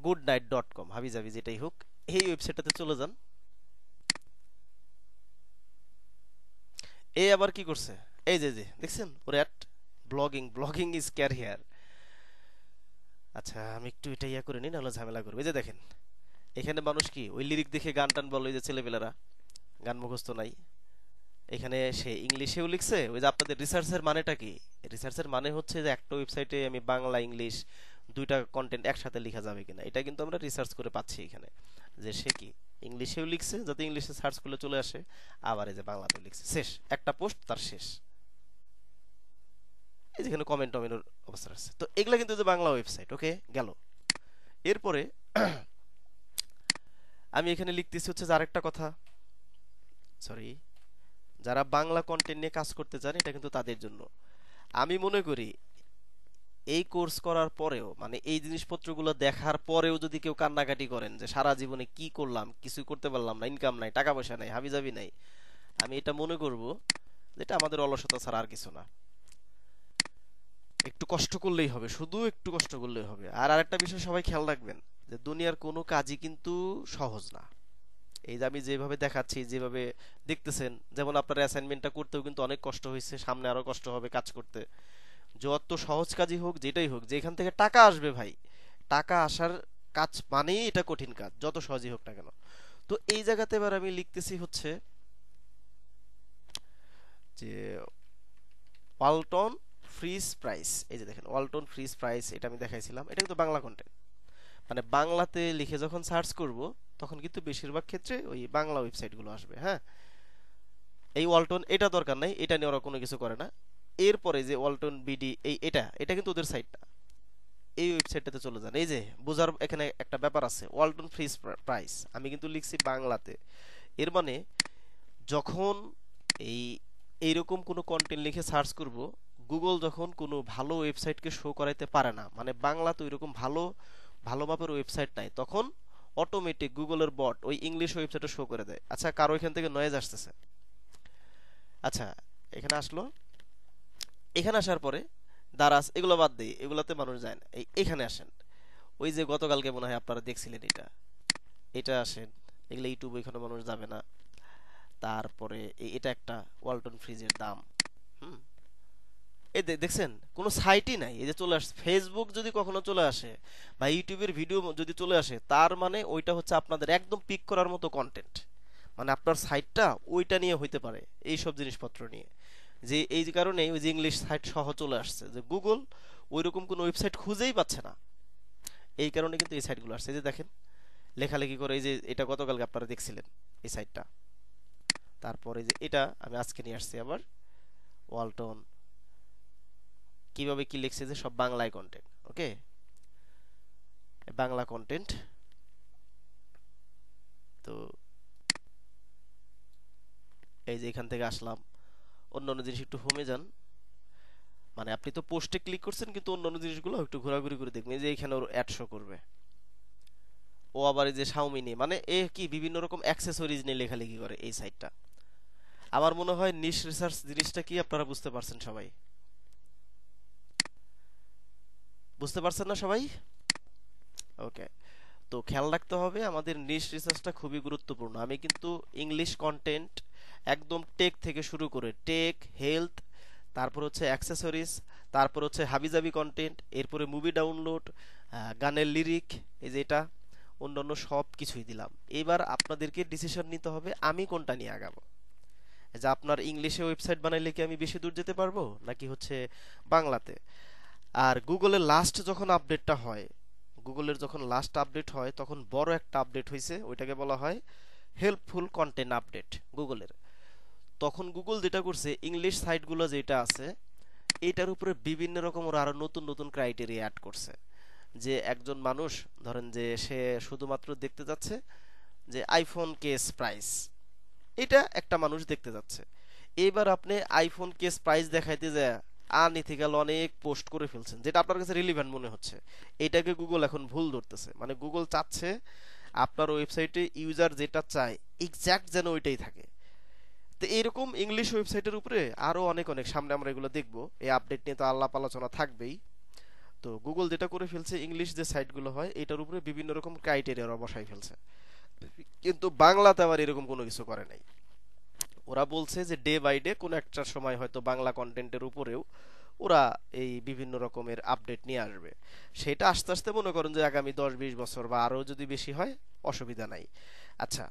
goodnight.com, হাবি জাবি যেটাই হোক, এই ওয়েবসাইটটাতে চলে যান। এই আবার কি করছে, এই যে যে দেখছেন ওর ad, blogging, blogging is career. আচ্ছা, আমি একটু এটা ইয়া করে নিই, নাহলে ঝামেলা করবে। এই যে দেখেন এখানে মানুষ কি ওই লিরিক দেখে গান টান বলে, ওই যে ছেলেপেলেরা গান মুখস্থ নাই, এখানে সে ইংলিশেও লিখছে। ওই যে আপনাদের রিসার্চের মানেটা কি, রিসার্চের মানে হচ্ছে যে একটা ওয়েবসাইটে আমি বাংলা ইংলিশ দুইটা কন্টেন্ট একসাথে লেখা যাবে কিনা, এটা কিন্তু আমরা রিসার্চ করে পাচ্ছি এখানে। যে সে কি ইংলিশেও লিখছে, যাতে ইংলিশে সার্চ করলে চলে আসে, আবার এই যে বাংলাতেও লিখছে, শেষ একটা পোস্ট তার শেষ। এই যেখানে কমেন্ট টমেন্টের অবস্থা আছে, তো এগুলা কিন্তু যে বাংলা ওয়েবসাইট। ওকে, গেল। এরপরে আমি এখানে লিখতেছি হচ্ছে যে আরেকটা কথা, সরি, যারা বাংলা কন্টেন্ট নিয়ে কাজ করতে চান এটা কিন্তু তাদের জন্য। আমি মনে করি এই কোর্স করার পরেও, মানে এই জিনিসপত্রগুলো দেখার পরেও যদি কেউ কান্নাকাটি করেন যে সারা জীবনে কি করলাম, কিছুই করতে পারলাম না, ইনকাম নাই, টাকা পয়সা নাই, হাবিজাবি নাই, আমি এটা মনে করব যেটা আমাদের অলসতা ছাড়া আর কিছু না। একটু কষ্ট করলেই হবে, শুধু একটু কষ্ট করলেই হবে। আর আরেকটা বিষয় সবাই খেয়াল রাখবেন, যে দুনিয়ার কোনো কাজই কিন্তু সহজ না। এই যে আমি যেভাবে দেখাচ্ছি, যেভাবে দেখতেছেন, যেমন আপনার অ্যাসাইনমেন্টটা করতেও কিন্তু অনেক কষ্ট হয়েছে, সামনে আরো কষ্ট হবে কাজ করতে। যত সহজ কাজই হোক, যেটাই হোক, যেখান থেকে টাকা আসবে ভাই, টাকা আসার কাজ মানেই এটা কঠিন কাজ, যত সহজই হোক না কেন। তো এই জায়গাতে এবার আমি লিখতেছি হচ্ছে যে ওয়ালটন ফ্রিজ প্রাইস, এই যে দেখেন ওয়ালটন ফ্রিজ প্রাইস, এটা আমি দেখাইছিলাম, এটা কিন্তু বাংলা কন্টেন্ট। মানে বাংলাতে লিখে যখন সার্চ করব, তখন কিন্তু বেশিরভাগ ক্ষেত্রে ওই বাংলা ওয়েবসাইটগুলো আসবে। হ্যাঁ, এই ওয়ালটন এটা দরকার নাই, এটা নিয়ে ওরা কোনো কিছু করে না। এরপরে যে ওয়ালটন বিডি, এই এটা এটা কিন্তু ওদের সাইট না, এই ওয়েবসাইটটাতে চলে যান। এই যে বোঝার এখানে একটা ব্যাপার আছে, ওয়ালটন ফ্রিজ প্রাইস আমি কিন্তু লিখছি বাংলাতে। এর মানে যখন এই এইরকম কোনো কন্টেন্ট লিখে সার্চ করব, গুগল যখন কোনো ভালো ওয়েবসাইটকে শো করাইতে পারে না, মানে বাংলাতে ওইরকম ভালো ভালো মাপের ওয়েবসাইট নাই, তখন অটোমেটিক গুগলের বট ওই ইংলিশ ওয়েবসাইটে শো করে দেয়। আচ্ছা, কারো এখান থেকে নয়েজ আসতেছে, আচ্ছা এখানে আসলো, এখানে আসার পরে দারাজ এগুলো বাদ দিই, এগুলাতে মানুষ যায় না, এখানে আসেন। ওই যে গতকালকে মনে হয় আপনারা দেখছিলেন এটা, এটা আসেন, এগুলো ইউটিউবে এখানে মানুষ যাবে না। তারপরে এটা একটা ওয়ালটন ফ্রিজের দাম। হুম, এই দেখছেন কোনো সাইটই নাই, এই যে চলে আসছে। ফেসবুক যদি কখনো চলে আসে বা ইউটিউবের ভিডিও যদি চলে আসে, তার মানে ওইটা হচ্ছে আপনাদের একদম পিক করার মতো কন্টেন্ট, মানে আপনার সাইটটা ওইটা নিয়ে হইতে পারে, এই সব জিনিসপত্র নিয়ে। যে এই যে কারণে ওই যে ইংলিশ সাইট সহ চলে আসছে, যে গুগল ওইরকম কোনো ওয়েবসাইট খুঁজেই পাচ্ছে না, এই কারণে কিন্তু এই সাইটগুলো আসছে। এই যে দেখেন লেখালেখি করে, এই যে এটা গতকালকে আপনারা দেখছিলেন এই সাইটটা। তারপরে যে এটা আমি আজকে নিয়ে আসছি আবার, ওয়ালটন কিভাবে কি লিখছে, যে সব বাংলায় কন্টেন্ট। ওকে, বাংলা কন্টেন্ট। তো এই যে এখান থেকে আসলাম, অন্যান্য জিনিস একটু হোমে যান, মানে আপনি তো পোস্টে ক্লিক করছেন, কিন্তু অন্যান্য জিনিসগুলো একটু ঘোরাঘুরি করে দেখবেন, এই যে এখানে ওর অ্যাড শো করবে। ও আবার এই যে শাওমি নিয়ে, মানে এ কি বিভিন্ন রকম অ্যাক্সেসরিজ নিয়ে লেখালেখি করে এই সাইটটা। আমার মনে হয় নিশ রিসার্চ জিনিসটা কি আপনারা বুঝতে পারছেন সবাই, বুঝতে পারছেন না সবাই? ওকে, তো খেয়াল রাখতে হবে, আমাদের নিশ রিসার্চটা খুবই গুরুত্বপূর্ণ। আমি কিন্তু ইংলিশ কন্টেন্ট একদম টেক থেকে শুরু করে টেক, হেলথ, তারপর হচ্ছে অ্যাক্সেসরিজ, তারপর হচ্ছে হাবিজাবি কন্টেন্ট, এরপরে মুভি ডাউনলোড, গানের লিরিক, এই যে এটা, অন্যান্য সব কিছুই দিলাম। এবার আপনাদেরকে ডিসিশন নিতে হবে আমি কোনটা নিয়ে আগাবো। যে আপনার ইংলিশে ওয়েবসাইট বানাইলে কি আমি বেশি দূর যেতে পারবো, নাকি হচ্ছে বাংলাতে? আর গুগলের লাস্ট যখন আপডেটটা হয়, গুগলের যখন লাস্ট আপডেট হয় তখন বড় একটা আপডেট হয়েছে, ওইটাকে বলা হয় হেল্পফুল কন্টেন্ট আপডেট গুগলের। তখন গুগল যেটা করছে, ইংলিশ সাইটগুলো যেটা আছে এটার উপরে বিভিন্ন রকম ওরা আরো নতুন নতুন ক্রাইটেরিয়া অ্যাড করছে। যে একজন মানুষ, ধরেন যে সে শুধুমাত্র দেখতে যাচ্ছে যে আইফোন কেস প্রাইস, এটা একটা মানুষ দেখতে যাচ্ছে। এবার আপনি আইফোন কেস প্রাইস দেখাইতে যায় আনইথিক্যাল অনেক পোস্ট করে ফেলছেন, যেটা আপনার কাছে রিলিভেন্ট মনে হচ্ছে। এটাকে গুগল এখন ভুল ধরতেছে, মানে গুগল চাচ্ছে আপনার ওয়েবসাইটে ইউজার যেটা চায় এক্স্যাক্ট যেন ওইটাই থাকে। তো এরকম ইংলিশ ওয়েবসাইটের উপরে আরো অনেক অনেক সামনে আমরা এগুলো দেখবো, এই আপডেট নিয়ে তো আলাপ আলোচনা থাকবেই। তো গুগল যেটা করে ফেলছে, ইংলিশ যে সাইটগুলো হয় এটার উপরে বিভিন্ন রকম ক্রাইটেরিয়া ওরা বসাই ফেলছে, কিন্তু বাংলাতে আবার এরকম কোনো কিছু করে নাই। ওরা বলছে যে ডে বাই ডে কোনো একটা সময় হয়তো বাংলা কন্টেন্টের উপরেও ওরা এই বিভিন্ন রকমের আপডেট নিয়ে আসবে। সেটা আস্তে আস্তে মনে করেন যে আগামী 10-20 বছর বা আরো যদি বেশি হয়, অসুবিধা নাই। আচ্ছা,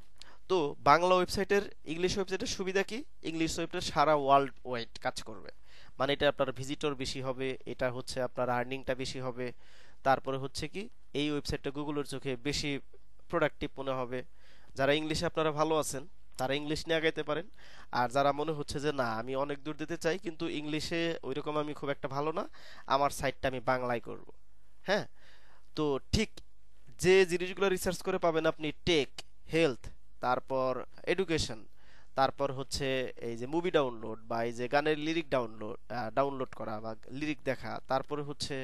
তো বাংলা ওয়েবসাইটের ইংলিশ ওয়েবসাইটের সুবিধা কি? ইংলিশ ওয়েবসাইট সারা ওয়ার্ল্ড ওয়াইড কাজ করবে, মানে এটা আপনার ভিজিটর বেশি হবে, এটা হচ্ছে আপনার আর্নিংটা বেশি হবে। তারপরে হচ্ছে কি, এই ওয়েবসাইটটা গুগলের চোখে বেশি প্রোডাক্টিভ মনে হবে। যারা ইংলিশে আপনারা ভালো আছেন তারা ইংলিশ নিয়ে আগাইতে পারেন। আর যারা মনে হচ্ছে যে না আমি অনেক দূর যেতে চাই কিন্তু ইংলিশে ওইরকম আমি খুব একটা ভালো না, আমার সাইটটা আমি বাংলায় করব। হ্যাঁ, তো ঠিক যে জিনিসগুলো রিসার্চ করে পাবেন আপনি টেক, হেলথ, তারপর এডুকেশন, তারপর হচ্ছে এই যে মুভি ডাউনলোড বা এই যে গানের লিরিক ডাউনলোড করা বা লিরিক দেখা, তারপরে হচ্ছে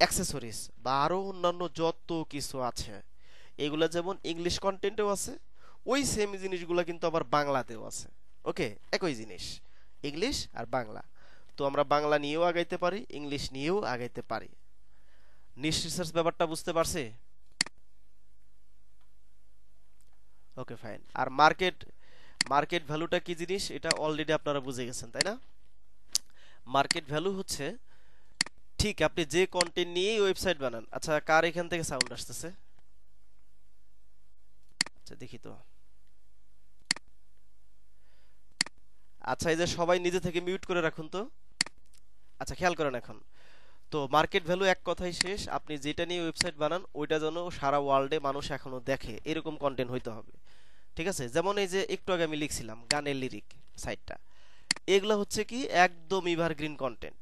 অ্যাক্সেসরিজ বা আরো অন্যান্য যত কিছু আছে, এগুলা যেমন ইংলিশ কন্টেন্টেও আছে, ওই সেম জিনিসগুলো কিন্তু আবার বাংলাতেও আছে। ওকে, একই জিনিস, ইংলিশ আর বাংলা। তো আমরা বাংলা নিয়েও আগাইতে পারি, ইংলিশ নিয়েও আগাইতে পারি। নিশ রিসার্চ ব্যাপারটা বুঝতে পারছি? ওকে, ফাইন। আর মার্কেট মার্কেট ভ্যালুটা কি জিনিস এটা অলরেডি আপনারা বুঝে গেছেন, তাই না? মার্কেট ভ্যালু হচ্ছে ঠিক আপনি যে কন্টেন্ট নিয়েই ওয়েবসাইট বানান। আচ্ছা, কার এখান থেকে সাউন্ড আসতেছে? আচ্ছা, দেখি তো। আচ্ছা, এই যে সবাই নিজে থেকে মিউট করে রাখুন তো। আচ্ছা, খেয়াল করেন এখন। তো মার্কেট ভ্যালু এক কথাই শেষ, আপনি যেটা নিয়ে ওয়েবসাইট বানান ওইটা যেন সারা ওয়ার্ল্ডে মানুষ এখনো দেখে এরকম কন্টেন্ট হইতে হবে। ঠিক আছে, যেমন এই যে একটু আগে আমি লিখছিলাম গানের লিরিক সাইটটা, এগুলো হচ্ছে কি একদম এভারগ্রিন কন্টেন্ট।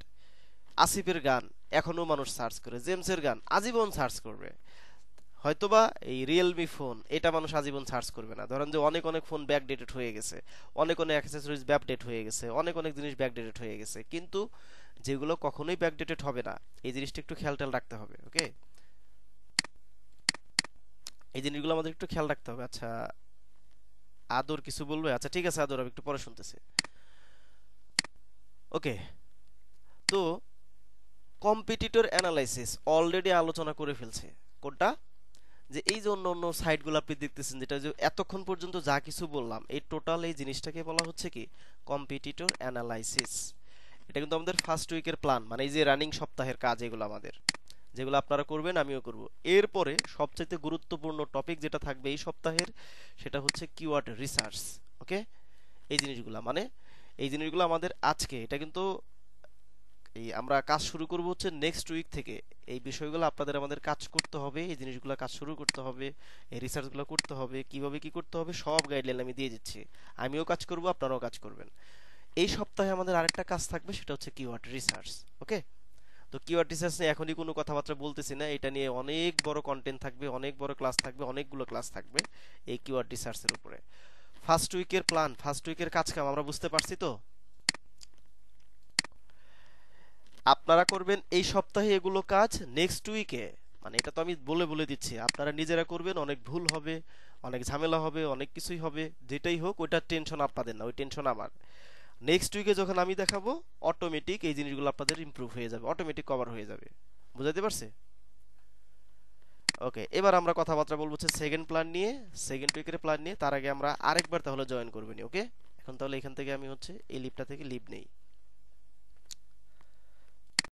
আসিফের গান এখনো মানুষ সার্চ করে, জেমসের গান আজীবন সার্চ করবে। হয়তোবা এই রিয়েলমি ফোন এটা মানুষ আজীবন সার্চ করবে না, ধরেন যে অনেক অনেক ফোন ব্যাকডেটেড হয়ে গেছে, অনেক অনেক অ্যাক্সেসরিজ ব্যাকডেট হয়ে গেছে, অনেক অনেক জিনিস ব্যাকডেটেড হয়ে গেছে, কিন্তু যেগুলো কখনোই ব্যাকডেটেড হবে না এই জিনিসটা একটু খেয়াল টেয়াল রাখতে হবে। ওকে, এই জিনিসগুলো আমাদের একটু খেয়াল রাখতে হবে। আচ্ছা, আদর কিছু বলবে? আচ্ছা ঠিক আছে আদর, আমি একটু পরে শুনতেছি। ওকে, তো কম্পিটিটর অ্যানালাইসিস অলরেডি আলোচনা করে ফেলছে। কোনটা? যে এই যে অন্য অন্য সাইটগুলো আপনি দেখতেছেন, যেটা যে এতক্ষণ পর্যন্ত যা কিছু বললাম এই টোটাল এই জিনিসটাকে বলা হচ্ছে কি কম্পিটিটর অ্যানালাইসিস। এটা কিন্তু আমাদের ফার্স্ট উইকের প্ল্যান, মানে এই যে রানিং সপ্তাহের কাজ, এগুলো আমাদের যেগুলো আপনারা করবেন আমিও করব। এরপরে সবচেয়ে গুরুত্বপূর্ণ টপিক যেটা থাকবে এই সপ্তাহের, সেটা হচ্ছে কিওয়ার্ড রিসার্চ। ওকে, এই জিনিসগুলো মানে এই জিনিসগুলো আমাদের আজকে, এটা কিন্তু এই আমরা কাজ শুরু করব হচ্ছে নেক্সট উইক থেকে। এই বিষয়গুলো আপনাদের আমাদের কাজ করতে হবে, এই জিনিসগুলো কাজ শুরু করতে হবে, এই রিসার্চগুলো করতে হবে, কিভাবে কি করতে হবে সব গাইডলাইন আমি দিয়ে দিচ্ছি। আমিও কাজ করব, আপনারাও কাজ করবেন। এই সপ্তাহে আমাদের আরেকটা কাজ থাকবে, সেটা হচ্ছে কিওয়ার্ড রিসার্চ। ওকে, তো কিওয়ার্ড রিসার্চ নিয়ে এখনই কোনো কথাবার্তা বলতেছি না, এটা নিয়ে অনেক বড় কন্টেন্ট থাকবে, অনেক বড় ক্লাস থাকবে, অনেকগুলো ক্লাস থাকবে এই কিওয়ার্ড রিসার্চের উপরে। ফার্স্ট উইকের প্ল্যান, ফার্স্ট উইকের কাজ কাম আমরা বুঝতে পারছি তো? আপনারা করবেন এই সপ্তাহে এগুলো কাজ, নেক্সট উইকে মানে এটা তো আমি বলে বলে দিচ্ছি, আপনারা নিজেরা করবেন। অনেক ভুল হবে, অনেক ঝামেলা হবে, অনেক কিছুই হবে, যেটাই হোক ওইটার টেনশন আপনাদের না, ওই টেনশন আমার। নেক্সট উইকে যখন আমি দেখাবো অটোমেটিক এই জিনিসগুলো আপনাদের ইমপ্রুভ হয়ে যাবে, অটোমেটিক কভার হয়ে যাবে। বুঝাতে পারছে? ওকে, এবার আমরা কথাবার্তা বলবো হচ্ছে সেকেন্ড প্ল্যান নিয়ে, সেকেন্ড উইকের প্ল্যান নিয়ে। তার আগে আমরা আরেকবার তাহলে জয়েন করবো নি। ওকে, এখন তাহলে এখান থেকে আমি হচ্ছে এই লিভটা থেকে লিভ নেই।